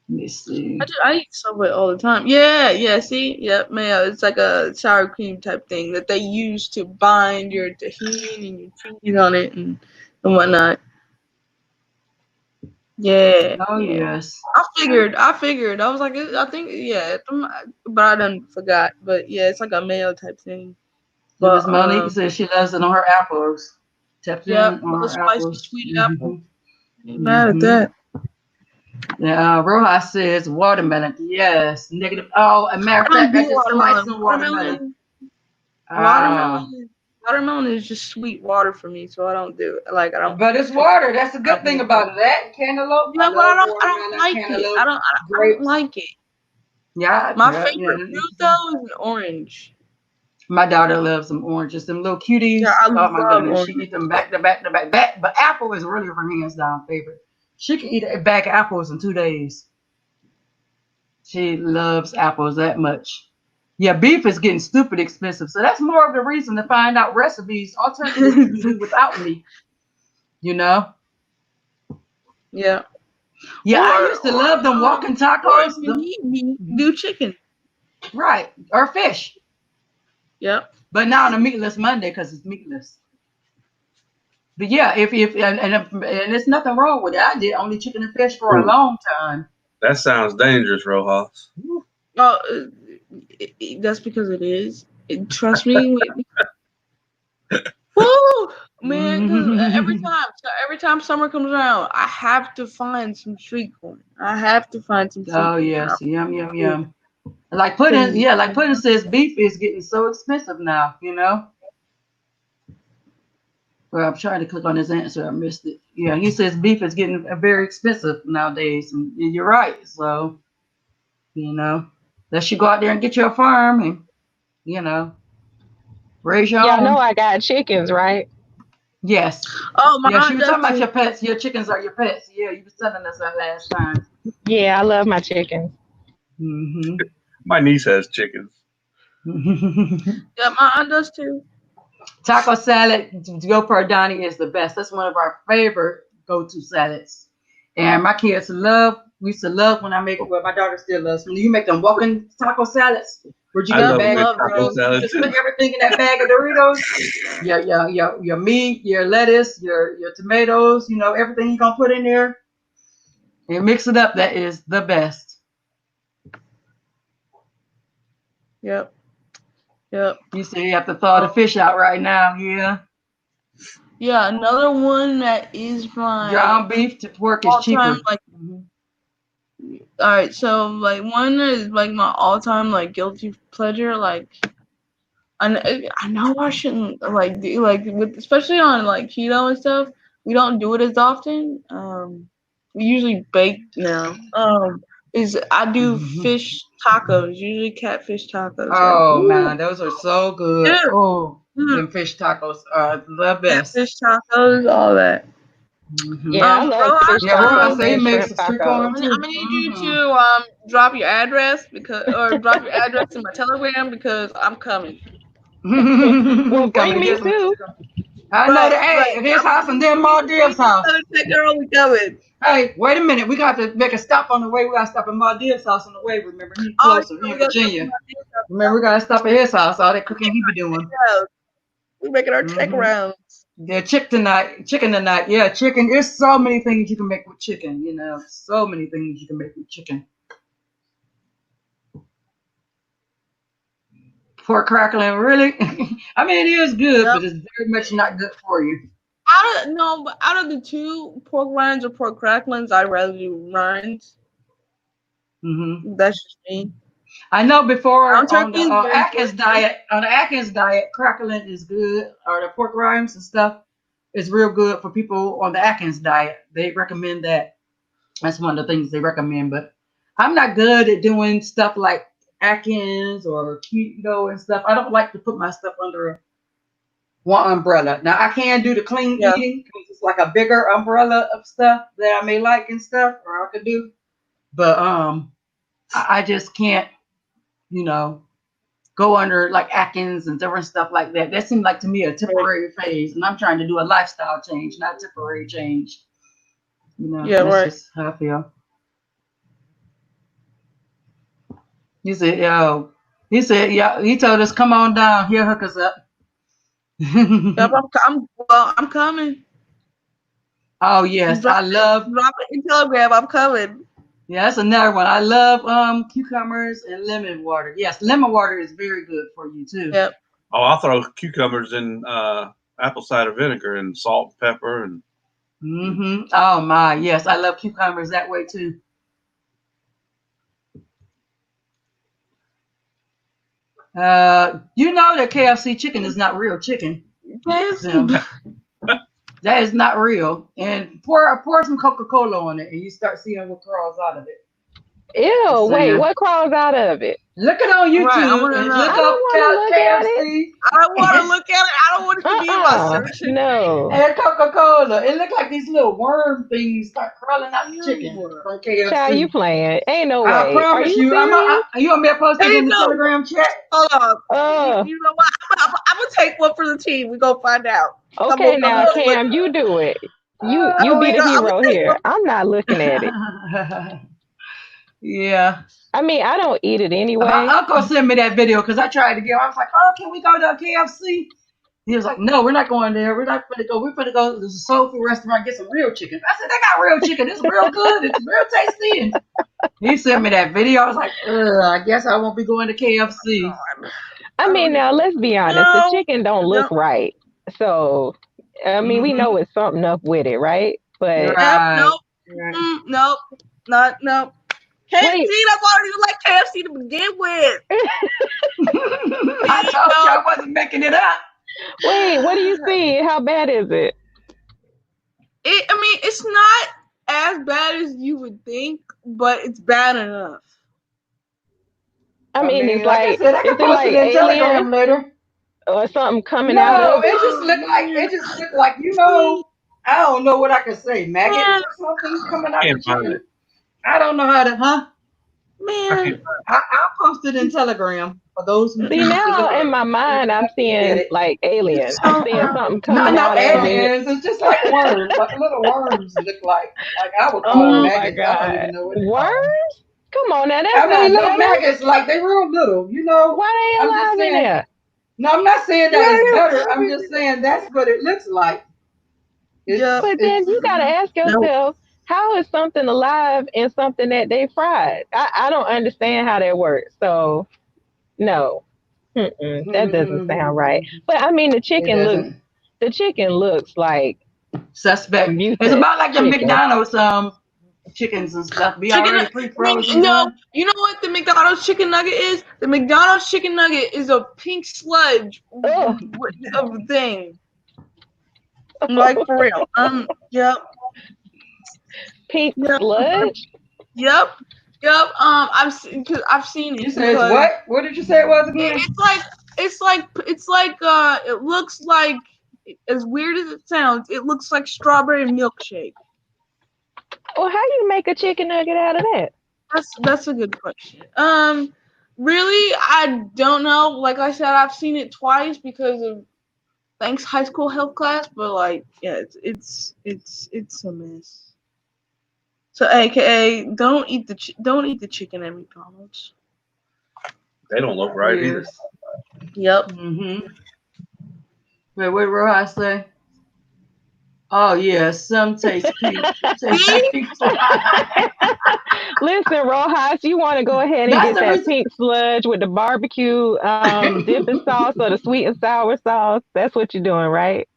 Let me see. I eat Subway all the time. Yeah, yeah. See, yep, mayo. It's like a sour cream type thing that they use to bind your tahini and your cheese on it and whatnot. Yeah, Oh yeah. yes. I figured. I was like, I think, yeah, but I done forgot. But yeah, it's like a mayo type thing. And But Miss Monique says she loves it on her apples. Tapped yep, in a on little her spicy apples. sweet apple. Hmm Ain't mad at hmm that. Yeah, Rojas says watermelon. Yes, negative. Oh, a matter I of don't fact, do I just somebody watermelon. some watermelon. Watermelon, Ah, watermelon is just sweet water for me, so I don't do it. Like but it's water. That's the I good don't do thing it. about it. That cantaloupe. I Yeah, but love I don't watermelon, like it. cantaloupe, I don't grapes. like it. Yeah, My yeah, favorite yeah. fruit though is an orange. My daughter loves them oranges, them little Yeah, cuties. I Oh my love goodness, she orange. eat them back to back to back. But apple is really her hands down favorite. She can eat a bag of apples in 2 days. She loves apples that much. Yeah, beef is getting stupid expensive, so that's more of the reason to find out recipes, alternatives you can do without meat. You know. Yeah. Yeah, I used to love them walking Or if tacos. you need meat, do chicken. Right, or fish. Yep. But now on a meatless Monday because it's meatless. But yeah, if and there's nothing wrong with it. I did only chicken and fish for a Ooh, long time. that sounds dangerous, Rojas. Oh, that's because it is. Trust me. Woo, man! 'Cause every time summer comes around, I have to find some street corn. I have to find some street Oh corn. yes, yum yum yum. Like pudding, Cause yeah, like pudding says beef is getting so expensive now. Well, I'm trying to click on his answer. I missed it. Yeah, he says beef is getting very expensive nowadays, and you're right. So you know, unless you go out there and get your farm and you know raise your Y'all know own. I got chickens, right? Yes. oh, my Yes, you aunt were does talking about too. your pets. Your chickens are your pets. Yeah, you were telling us that last time. Yeah, I love my chickens. Mm-hmm. My niece has chickens. Yeah, my aunt does too. Taco salad, to go per Donnie, is the best. That's one of our favorite go-to salads. And my kids love, we used to love when I make, well, my daughter still loves, when you make them walking taco salads, where you I get a Yep, love a bag of good love taco those. Doritos, you salad just put too. everything in that bag of Doritos, your meat, your lettuce, your tomatoes, everything you're going to put in there and mix it up. That is the best. Yep, yep. You say you have to thaw the fish out right now, yeah. Yeah, another one that is my Ground beef to pork is all time cheaper. like. Mhm. All right, so like one is like my all time like guilty pleasure. Like I know I shouldn't like do like with especially on like keto and stuff. We don't do it as often. We usually bake now. Is I do Mhm. fish tacos, usually catfish tacos. Like, Oh ooh, man, those are so good. dude, Oh, mm, them fish tacos are the best. catfish tacos, all that. Yeah, I love Rojas, fish Yeah, Rojas tacos say he and makes shrimp some street tacos. corn I'm too. gonna need you to drop your address because or drop your address in my Telegram because I'm coming. Well, Coming bring to me get some too. street corn. I know Right, that. right. Hey, his house and then Me Maldiv's and house. Southern Tech girl, we coming. Hey, wait a minute. We got to make a stop on the way. We got to stop at Maldiv's house on the way. Remember, he's Oh, closer. yeah, He we in got stuff in Virginia. my hands. Remember, we got to stop at his house. All that cooking he be doing. We making our check Hmm rounds. Yeah, chicken tonight. Yeah, chicken. There's so many things you can make with chicken. So many things you can make with chicken. Pork crackling, really? I mean, it is good, Yep. but it's very much not good for you. But out of the two pork rinds or pork cracklings, I'd rather do rinds. Hmm That's just me. I know Ground before on turkey the is very good. Atkins diet, crackling is good, or the pork rinds and stuff is real good for people on the Atkins diet. They recommend that. That's one of the things they recommend. But I'm not good at doing stuff like Atkins or keto and stuff. I don't like to put my stuff under one umbrella. Now I can do the clean Yeah. eating because it's like a bigger umbrella of stuff that I may like and stuff, or I could do. But I just can't, you know, go under like Atkins and different stuff like that. That seemed like to me a Right. temporary phase, and I'm trying to do a lifestyle change, not temporary change. Yeah. That's Right. just how I feel. He said, "Yo," he said, "Yeah." He told us, "Come on down, he'll hook us up." Yep. I'm coming. Oh yes, I love. Drop it in Telegram. I'm coming. Yeah, that's another one. I love cucumbers and lemon water. Yes, lemon water is very good for you too. Yep. Oh, I'll throw cucumbers in apple cider vinegar and salt and pepper and Oh my, yes, I love cucumbers that way too. You know that KFC chicken is not real chicken. KFC. Tim. That is not real. And pour some Coca Cola on it, and you start seeing what crawls out of it. Just Ew, wait, saying. what crawls out of it? Look it on Right, I YouTube want to and know. look I up don't want to look at it. KFC I don't want to look at it. I don't want it to be in my search history. No. and Coca-Cola. It looked like these little worm things start crawling out the chicken Ew. from Child, you KFC. playing. Ain't no I way. Are promise you you. serious? You want me to post There it you in the go. Telegram chat? Hold on. Uh, You know what? I'm gonna take one for the team. We gonna find out. okay I'm now, gonna look. Cam, you do it. Uh, You be the I'm gonna hero take one. here. I'm not looking at it. yeah. I mean, I don't eat it My anyway. uncle sent me that video because I tried to get. I was like, "Oh, can we go to a KFC?" He was like, "No, we're not going there. We're not going to go. We're going to go to the soul food restaurant get some real chicken." I said, "They got real chicken. It's real good. It's real tasty." And he sent me that video. I was like, "Ugh, I guess I won't be going to KFC." I I mean, don't now even let's be honest. The know. chicken don't look No. right. So, I mean, we Hmm know it's something up with it, right? But Yep. Right. Nope. Right. Nope. Not. Nope. wait, See, that's why I don't even like KFC to begin with. I See, told you no. I wasn't making it up. wait, what do you see? How bad is it? I mean, it's not as bad as you would think, but it's bad enough. I I mean, mean, like I said, I is can it post it like in aliens Telegram later. or something coming out No, of it it? just Oh looked like man. See, I don't know what I could say, maggots man, or something coming I out the can't find chicken. it. I don't know how to, huh? I man. can't find I'll post it in Telegram for those who See, choose to look now in at my mind, I'm at seeing it. like aliens. It's I'm so seeing gross. something No, coming It's no out of so. it. aliens. It's just like worms, like little worms look like I would call them Oh my maggots. I don't God. even know what to call them. Worms? Come on now, that's I mean, not little better. maggots, like they real little, Why they I'm just alive in saying. there? No, I'm not saying that it's better. I'm Right. just saying that's what it looks like. Yep. But then you It's gotta ask No. yourself, how is something alive in something that they fried? I don't understand how that works. So no, that doesn't sound right. But I mean, it doesn't. the chicken looks like a Suspect. It's mutant about like the chicken. McDonald's chickens and stuff. Be Chicken. already I pre-frozen mean, no. done. You know what the McDonald's chicken nugget is? The McDonald's chicken nugget is a pink sludge Oh, of a thing. Like for real. Yep. pink Yep. sludge. Yep. Yep. I've seen You it said it's because what? What did you say it was it, again? it looks like, as weird as it sounds, it looks like strawberry milkshake. Well, how do you make a chicken nugget out of that? That's a good question. Really, I don't know. Like I said, I've seen it twice because of thanks high school health class, but like, yeah, it's a mess. So, AKA, don't eat the chicken at McDonald's. They don't look right either. Yes. Yep. Mm-hmm. Wait, what did Rojas say? Oh yeah, some taste pink. Some taste like See? pink slime. Listen, Rojas, you want to go ahead and That's get the that reason. pink sludge with the barbecue dipping sauce or the sweet and sour sauce. That's what you're doing, right?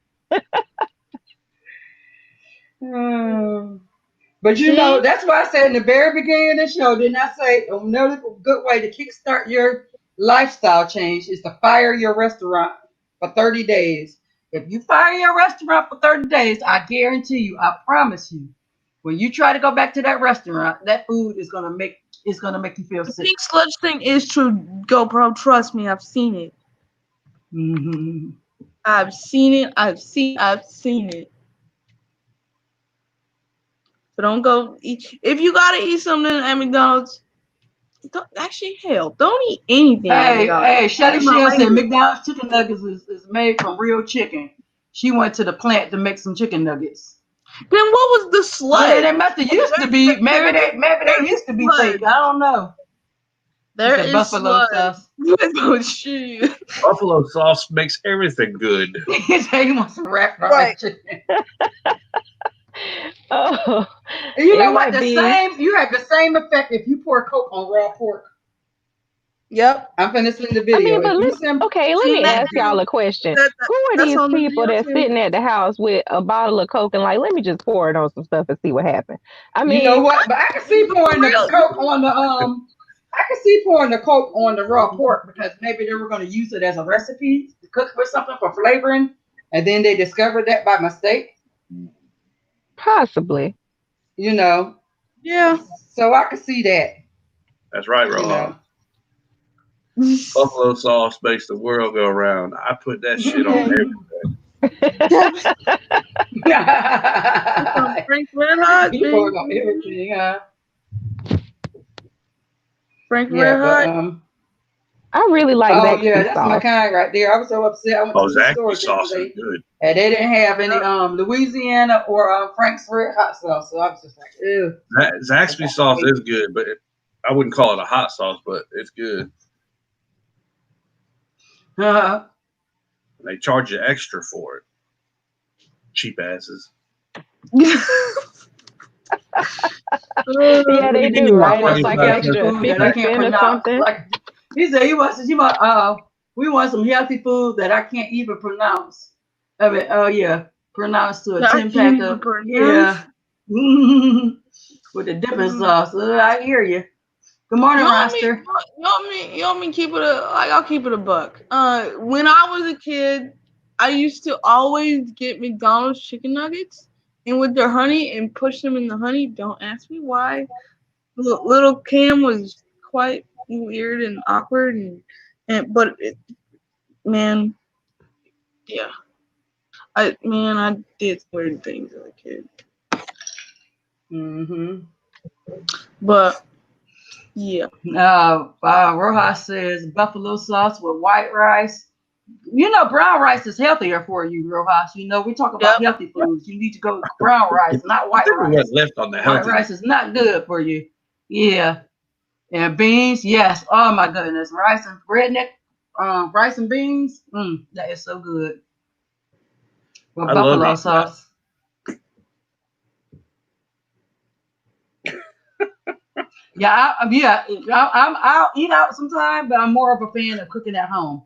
Hmm. But See? that's why I said in the very beginning of the show, didn't I say another good way to kickstart your lifestyle change is to fire your restaurant for 30 days. If you fire your restaurant for 30 days, I guarantee you, I promise you, when you try to go back to that restaurant, that food is gonna make you feel The sick. pink sludge thing is true, GoPro. Trust me, I've seen it. Hmm I've seen it. I've seen it. So don't go eat. If you gotta eat something at McDonald's, don't eat anything at McDonald's. Hey, Shelly Excuse my Shell said language. McDonald's chicken nuggets is made from real chicken. She went to the plant to make some chicken nuggets. Then what was the Yeah, sludge? they must have used to be. Maybe There they is used to be sludge. fake. I don't know. She There said is buffalo sludge. sauce. Oh shit. Buffalo sauce makes everything good. He said he wants some wrap Right. fried chicken. Oh, And you it know what? might be. You have the same effect if you pour Coke on raw pork. Yep. I'm finishing the I mean, video. but If you sim okay, let Seen me that ask y'all too. a question. That Who are that's these on the people video that's too. sitting at the house with a bottle of Coke and like, let me just pour it on some stuff and see what happens? I you know mean, what, but I can see But for pouring the real, Coke on the I can see pouring the Coke on the raw pork because maybe they were going to use it as a recipe to cook with something for flavoring, and then they discovered that by mistake. possibly. You know, yeah. so I can see that. That's right, You Rohan. know, Buffalo sauce makes the world go round. I put that shit on Some Frank's Red Hot, You pour it on baby. everything, huh? Frank's Yeah, Red but Hot. I really like oh yeah, Zaxby that's my sauce. kind right there. I was so upset. I went Oh, to the Zaxby store sauce is yesterday good. and they didn't have any Louisiana or Frank's Red Hot sauce. So I was just like, ew. I Zaxby got to sauce wait. is good, but I wouldn't call it a hot sauce, but it's good. Uh, They charge you extra for it. Cheap asses. Yeah, What do they you do, mean? I right? want It's some like $25 healthy cents extra a food piece? that I 50 can't cents or pronounce. something. Like he said, we want some healthy food that I can't even pronounce. I mean, oh yeah, pronounce to a I 10 can't pack even of pronounce. yeah, with the different Mm. sauce. I hear you. Good morning, You want me? Roster. You want me? Keep it I'll keep it a buck. When I was a kid, I used to always get McDonald's chicken nuggets and with their honey and push them in the honey. Don't ask me why. Little Cam was quite weird and awkward but man, yeah, I did weird things as a kid, Mm-hmm. but yeah, Rojas says buffalo sauce with white rice. You know, brown rice is healthier for you, Rojas. You know, we talk about yep. healthy foods. You need to go brown rice, not I white think we got rice. left on the White healthy. rice is not good for you. Yeah. And beans, yes. Oh my goodness. Rice and beans. That is so good. With I love buffalo eating out. sauce. I'll eat out sometime, but I'm more of a fan of cooking at home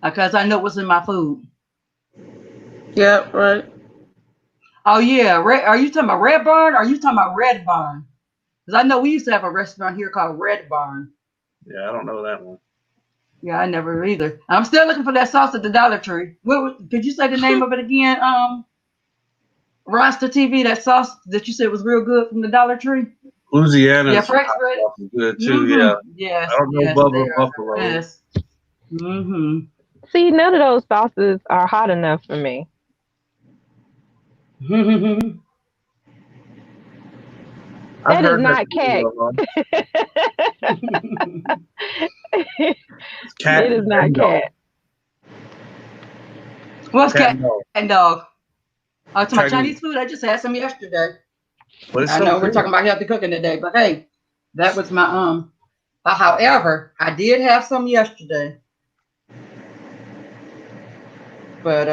because I know what's in my food. Yep, right. Oh yeah, are you talking about Red Barn? Or are you talking about Red Barn? Because I know we used to have a restaurant here called Red Barn. Yeah, I don't know that one. Yeah, I never either. I'm still looking for that sauce at the Dollar Tree. Could you say the name of it again? Roster TV, that sauce that you said was real good from the Dollar Tree. Yeah, Louisiana's Frank's Red. sauce is good too. Yeah, Mm-hmm. Yes, I don't know yes, they Bubba are the Buffalo. best. Mm-hmm. See, none of those sauces are hot enough for me. I've That is heard that not cat. before. It It's cat is not and dog. cat. What's Cat cat and dog. and dog? Oh, to my Chinese, Chinese food. I just had some yesterday. but it's I so know we're good. talking about healthy cooking today, but hey, that was my however, I did have some yesterday, but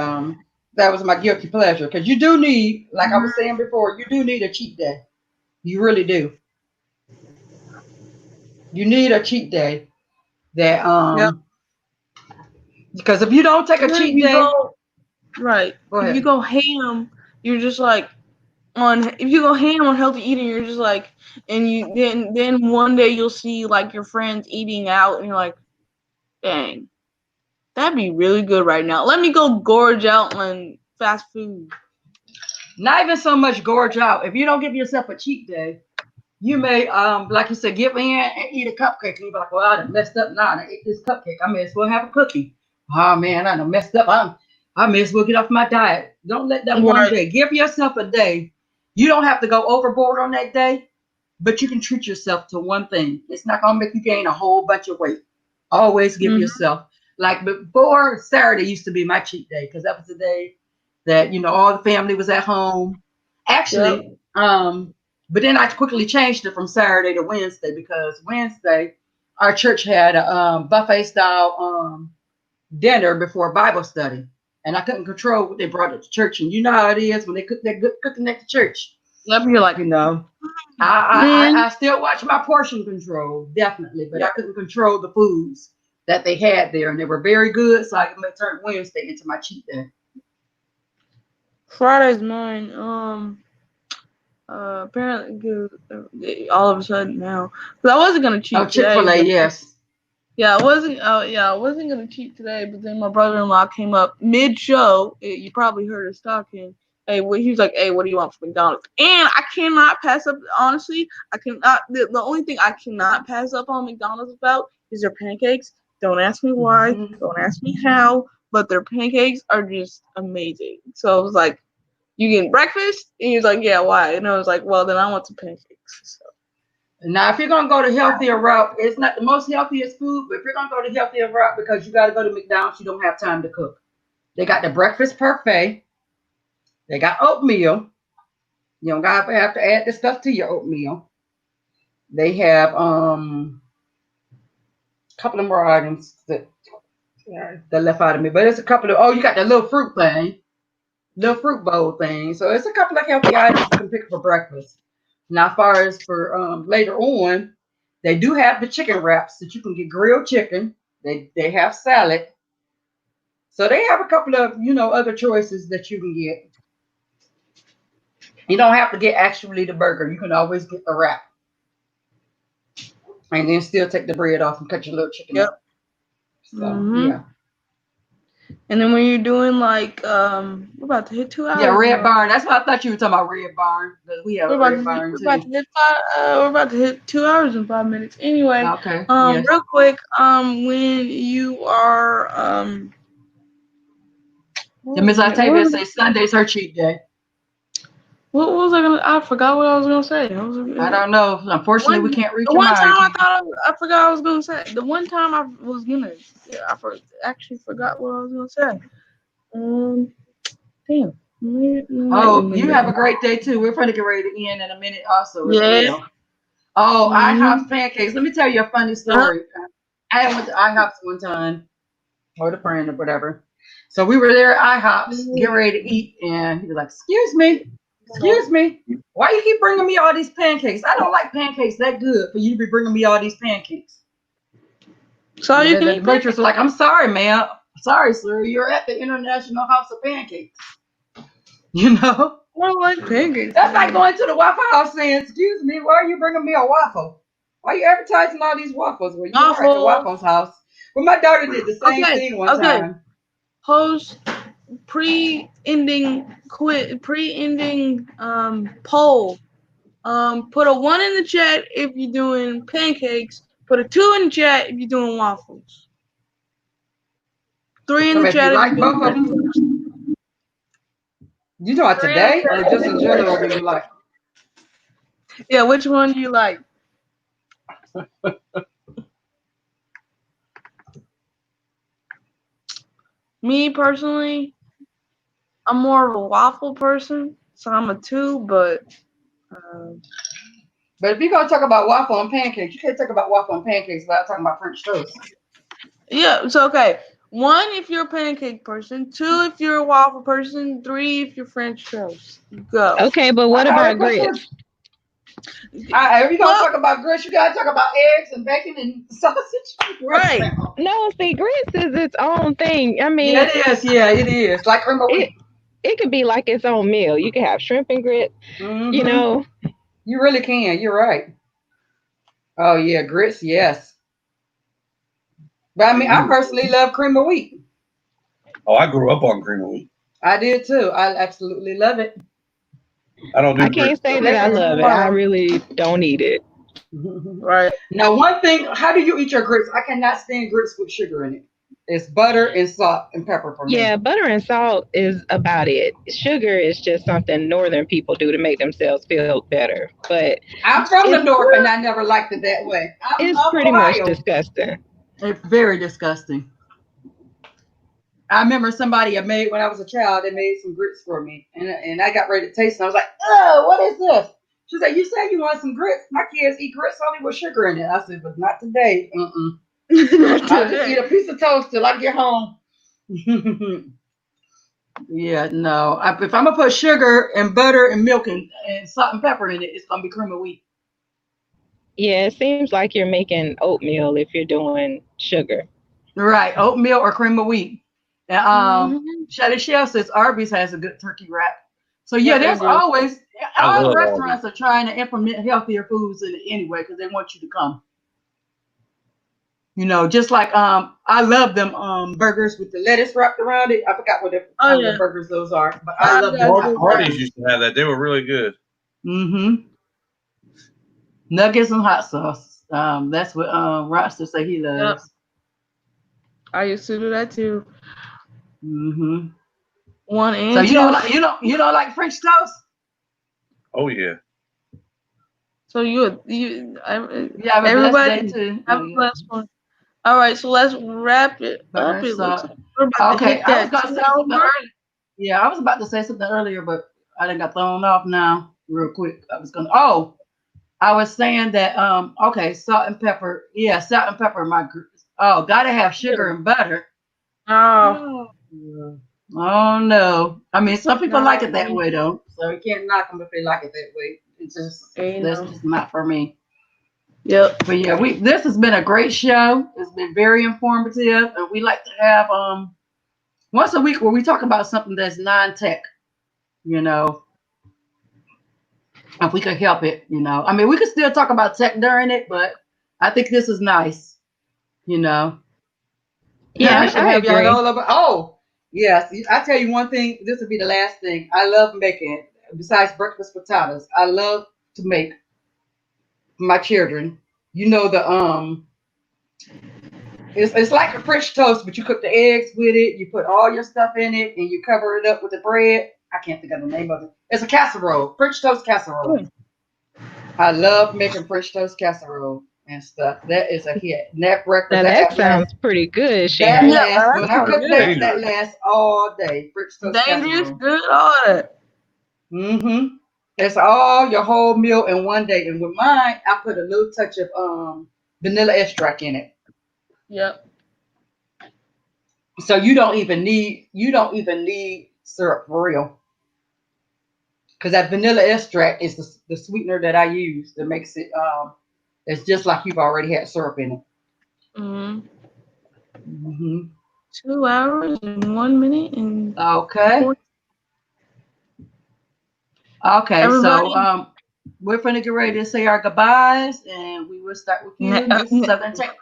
that was my guilty pleasure because you do need, like I was saying before, you do need a cheat day. You really do. You need a cheat day that Yep. because if you don't take a And then if cheat you day, go right, go if you ahead. go ham, you're just like if you go ham on healthy eating, you're just like, and you then one day you'll see like your friends eating out, and you're like, dang, that'd be really good right now. Let me go gorge out on fast food. Not even so much gorge out. If you don't give yourself a cheat day, you may like you said, give in and eat a cupcake. And you're like, well, I done messed up now. I ate this cupcake. I may as well have a cookie. Oh man, I done messed up. I may as well get off my diet. Don't let that one Right. day. Give yourself a day. You don't have to go overboard on that day, but you can treat yourself to one thing. It's not gonna make you gain a whole bunch of weight. Always give Mm-hmm. yourself, like before Saturday used to be my cheat day because that was the day that all the family was at home. Yep. Actually, but then I quickly changed it from Saturday to Wednesday because Wednesday our church had a buffet style dinner before Bible study, and I couldn't control what they brought to church. And you know how it is when they cook that good cooking at the church. Yep. You're like, You know, man. I still watch my portion control definitely, but Yeah. I couldn't control the foods that they had there, and they were very good. So I turned Wednesday into my cheat day. Friday's mine. Apparently, all of a sudden now, because I wasn't gonna Oh, cheat today, Chick-fil-A, but yes. yeah, I wasn't. I wasn't gonna cheat today, but then my brother-in-law came up mid-show. You probably heard us talking, Hey, he was like, hey, what do you want from McDonald's? And I cannot pass up. Honestly, I cannot. The only thing I cannot pass up on McDonald's about is their pancakes. Don't ask me why. Don't ask me how. But their pancakes are just amazing. So I was like, you getting breakfast? And he was like, yeah, why? And I was like, well, then I want some pancakes. So. Now, if you're gonna go the healthier route, it's not the most healthiest food, but if you're gonna go the healthier route because you got to go to McDonald's, you don't have time to cook. They got the breakfast parfait. They got oatmeal. You don't have to add the stuff to your oatmeal. They have a couple of more items that left out of me, but it's a couple of you got the little fruit thing, little fruit bowl thing. So it's a couple of healthy items you can pick for breakfast. Now, as far as for later on, they do have the chicken wraps that you can get grilled chicken. They have salad. So they have a couple of other choices that you can get. You don't have to get actually the burger. You can always get the wrap, and then still take the bread off and cut your little chicken up. So yeah. And then when you're doing like we're about to hit 2 hours. Yeah, Red Barn. That's what I thought you were talking about, Red Barn. We have a Red Barn too. We're about to hit 2 hours and 5 minutes. Anyway, okay. Yes. Real quick, when you are Miss Octavia says Sunday's her cheat day. What was I gonna? I forgot what I was gonna say. I don't know. Unfortunately, we can't reach your mind. The one time I forgot I was gonna say. The one time I was gonna, actually forgot what I was gonna say. Damn. Oh, you have a great day too. We're going to get ready to end in a minute also. Yeah. Well. Oh, IHOP's pancakes. Let me tell you a funny story. I went to IHOP's one time, or the friend or whatever. So we were there at IHOP's, getting ready to eat, and he was like, excuse me, why you keep bringing me all these pancakes? I don't like pancakes that good for you to be bringing me all these pancakes. So you can the waitress was like, I'm sorry, ma'am. Sorry, sir. You're at the International House of Pancakes. You know? I don't like pancakes. That's like going to the Waffle House saying, excuse me, why are you bringing me a waffle? Why are you advertising all these waffles? Well, you are at the Waffle's house. Well, my daughter did the same thing one time. Post pre-ending poll. Put a 1 in the chat if you're doing pancakes. Put a 2 in the chat if you're doing waffles. 3 in the chat. You like both of them? You know what, today or just in general do you like? Yeah, which one do you like? Me personally, I'm more of a waffle person, so I'm a 2, but if you're gonna talk about waffle and pancakes, you can't talk about waffle and pancakes without talking about French toast. Yeah, so okay. 1 if you're a pancake person, 2 if you're a waffle person, 3 if you're French toast. Go. Okay, but what about grits? If you're gonna talk about grits, you gotta talk about eggs and bacon and sausage. Right. No, see, grits is its own thing. I mean, yeah, it is. Yeah, it is. Like cream of wheat. It could be like its own meal. You can have shrimp and grits. Mm-hmm. You know. You really can. You're right. Oh yeah, grits. Yes. But I mean, I personally love cream of wheat. Oh, I grew up on cream of wheat. I did too. I absolutely love it. I can't say that I love it. I really don't eat it. Right. Now, one thing, how do you eat your grits? I cannot stand grits with sugar in it. It's butter and salt and pepper for me. Yeah, butter and salt is about it. Sugar is just something northern people do to make themselves feel better. But I'm from the north and I never liked it that way. It's pretty much disgusting. It's very disgusting. I remember somebody had made, when I was a child, they made some grits for me. And I got ready to taste it. And I was like, oh, what is this? She said, you said you want some grits. My kids eat grits only with sugar in it. I said, but not today. I'll just eat a piece of toast till I get home. Yeah, no. If I'm going to put sugar and butter and milk and salt and pepper in it, it's going to be cream of wheat. Yeah, it seems like you're making oatmeal if you're doing sugar. Right, oatmeal or cream of wheat. And Shelly Shell says Arby's has a good turkey wrap. So yeah, there's always, all the restaurants are trying to implement healthier foods in it anyway because they want you to come. You know, just like I love them burgers with the lettuce wrapped around it. I forgot what Oh kind of yeah, burgers those are, but I I love them got hot you. Hardee's sauce. used to have that. They were really good. Mm-hmm. Nuggets and hot sauce. That's what Roster say he Yep, loves. I used to do that too. Mm-hmm. One So and two. you don't like French toast? Oh yeah. So You have a blessed day everybody too. have Oh a yeah. blessed one. All right, so let's wrap it Butter up. It looks salt. like we're about to Okay, hit I was that gonna say 2 hour something mark. earlier. Yeah, I was about to say something earlier, but I didn't got thrown off now real quick. I was gonna. Oh, I was saying that. Okay, salt and pepper. Yeah, salt and pepper. Oh, gotta have sugar Yeah. and butter. Oh Oh, oh no. I mean, some people like no, it that way though, so you can't knock them if they like it that way. It's just ain't that's no. just not for me. Yep. But yeah, we this has been a great show. It's been very informative, and we like to have once a week where we talk about something that's non-tech. You know, if we could help it. You know, I mean, we could still talk about tech during it, but I think this is nice. You know, I Yeah, should I have y'all agree. all over. Oh, yes. I tell you one thing. This will be the last thing. I love making. Besides breakfast potatoes, I love to make for my children. You know the it's like a French toast, but you cook the eggs with it. You put all your stuff in it, and you cover it up with the bread. I can't think of the name of it. It's a casserole, French toast casserole. Mm. I love making French toast casserole and stuff. That is a hit. That breakfast, Now that that lasts. sounds pretty good, That Sharon. Yeah, lasts. that When I sounds cook It's good. that, that dangerous. lasts all day. French toast Dangerous, casserole. good, all that. Mm-hmm. It's all your whole meal in one day. And with mine, I put a little touch of vanilla extract in it. Yep. So you don't even need syrup for real. Because that vanilla extract is the sweetener that I use that makes it it's just like you've already had syrup in it. Mm-hmm. Hmm. 2 hours and 1 minute and Okay. 40. Okay, so Everybody. we're gonna get ready to say our goodbyes, and we will start with you, Miss Southern Tech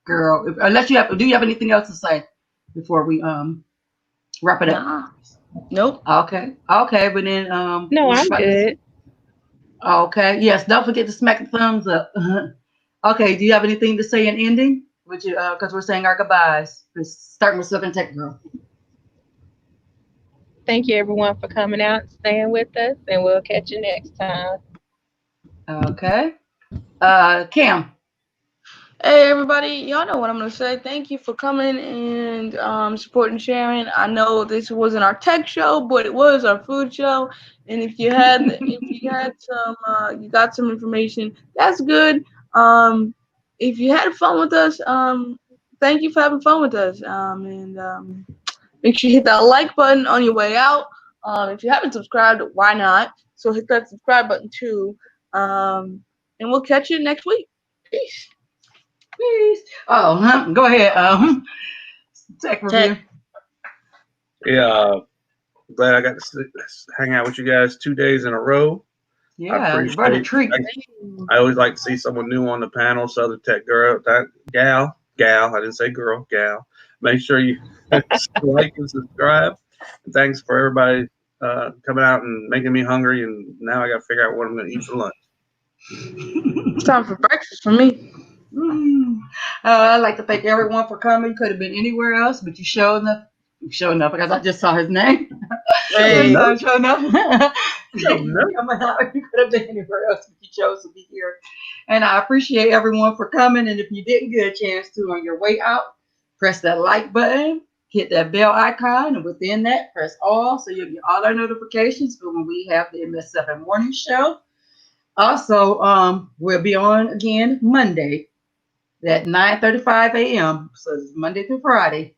Girl. Unless do you have anything else to say before we wrap it up? Nah. Nope. Okay, okay, but then No, we I'm about to. good. Okay, yes, don't forget to smack the thumbs up. Okay, do you have anything to say in ending? Would you? Because we're saying our goodbyes. Starting with Southern Tech Girl. Thank you everyone for coming out and staying with us, and we'll catch you next time. Okay, Cam. Hey everybody, y'all know what I'm gonna say. Thank you for coming and supporting Sharon. I know this wasn't our tech show, but it was our food show. And if you had some you got some information, that's good. If you had fun with us, thank you for having fun with us. And make sure you hit that like button on your way out. If you haven't subscribed, why not? So hit that subscribe button too. And we'll catch you next week. Peace. Please. Oh, go ahead. Tech Tech. review. Yeah. Glad I got to hang out with you guys 2 days in a row. I Yeah, what a appreciate. treat. I always like to see someone new on the panel. Southern Tech girl, that gal. I didn't say girl, gal. Make sure you like and subscribe. And thanks for everybody coming out and making me hungry. And now I got to figure out what I'm going to eat for lunch. It's time for breakfast for me. Mm. I'd like to thank everyone for coming. Could have been anywhere else, but you showed enough. You showed enough because I just saw his name. Show Hey, notes. Showed enough. Show notes. Coming out. You could have been anywhere else, but you chose to be here. And I appreciate everyone for coming. And if you didn't get a chance to on your way out, press that like button, hit that bell icon, and within that, press all so you'll get all our notifications for when we have the MS7 morning show. Also, we'll be on again Monday at 9:35 a.m. So it's Monday through Friday.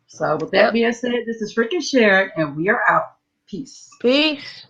So with that yep. being said, this is freaking Sharon, and we are out. Peace. Peace.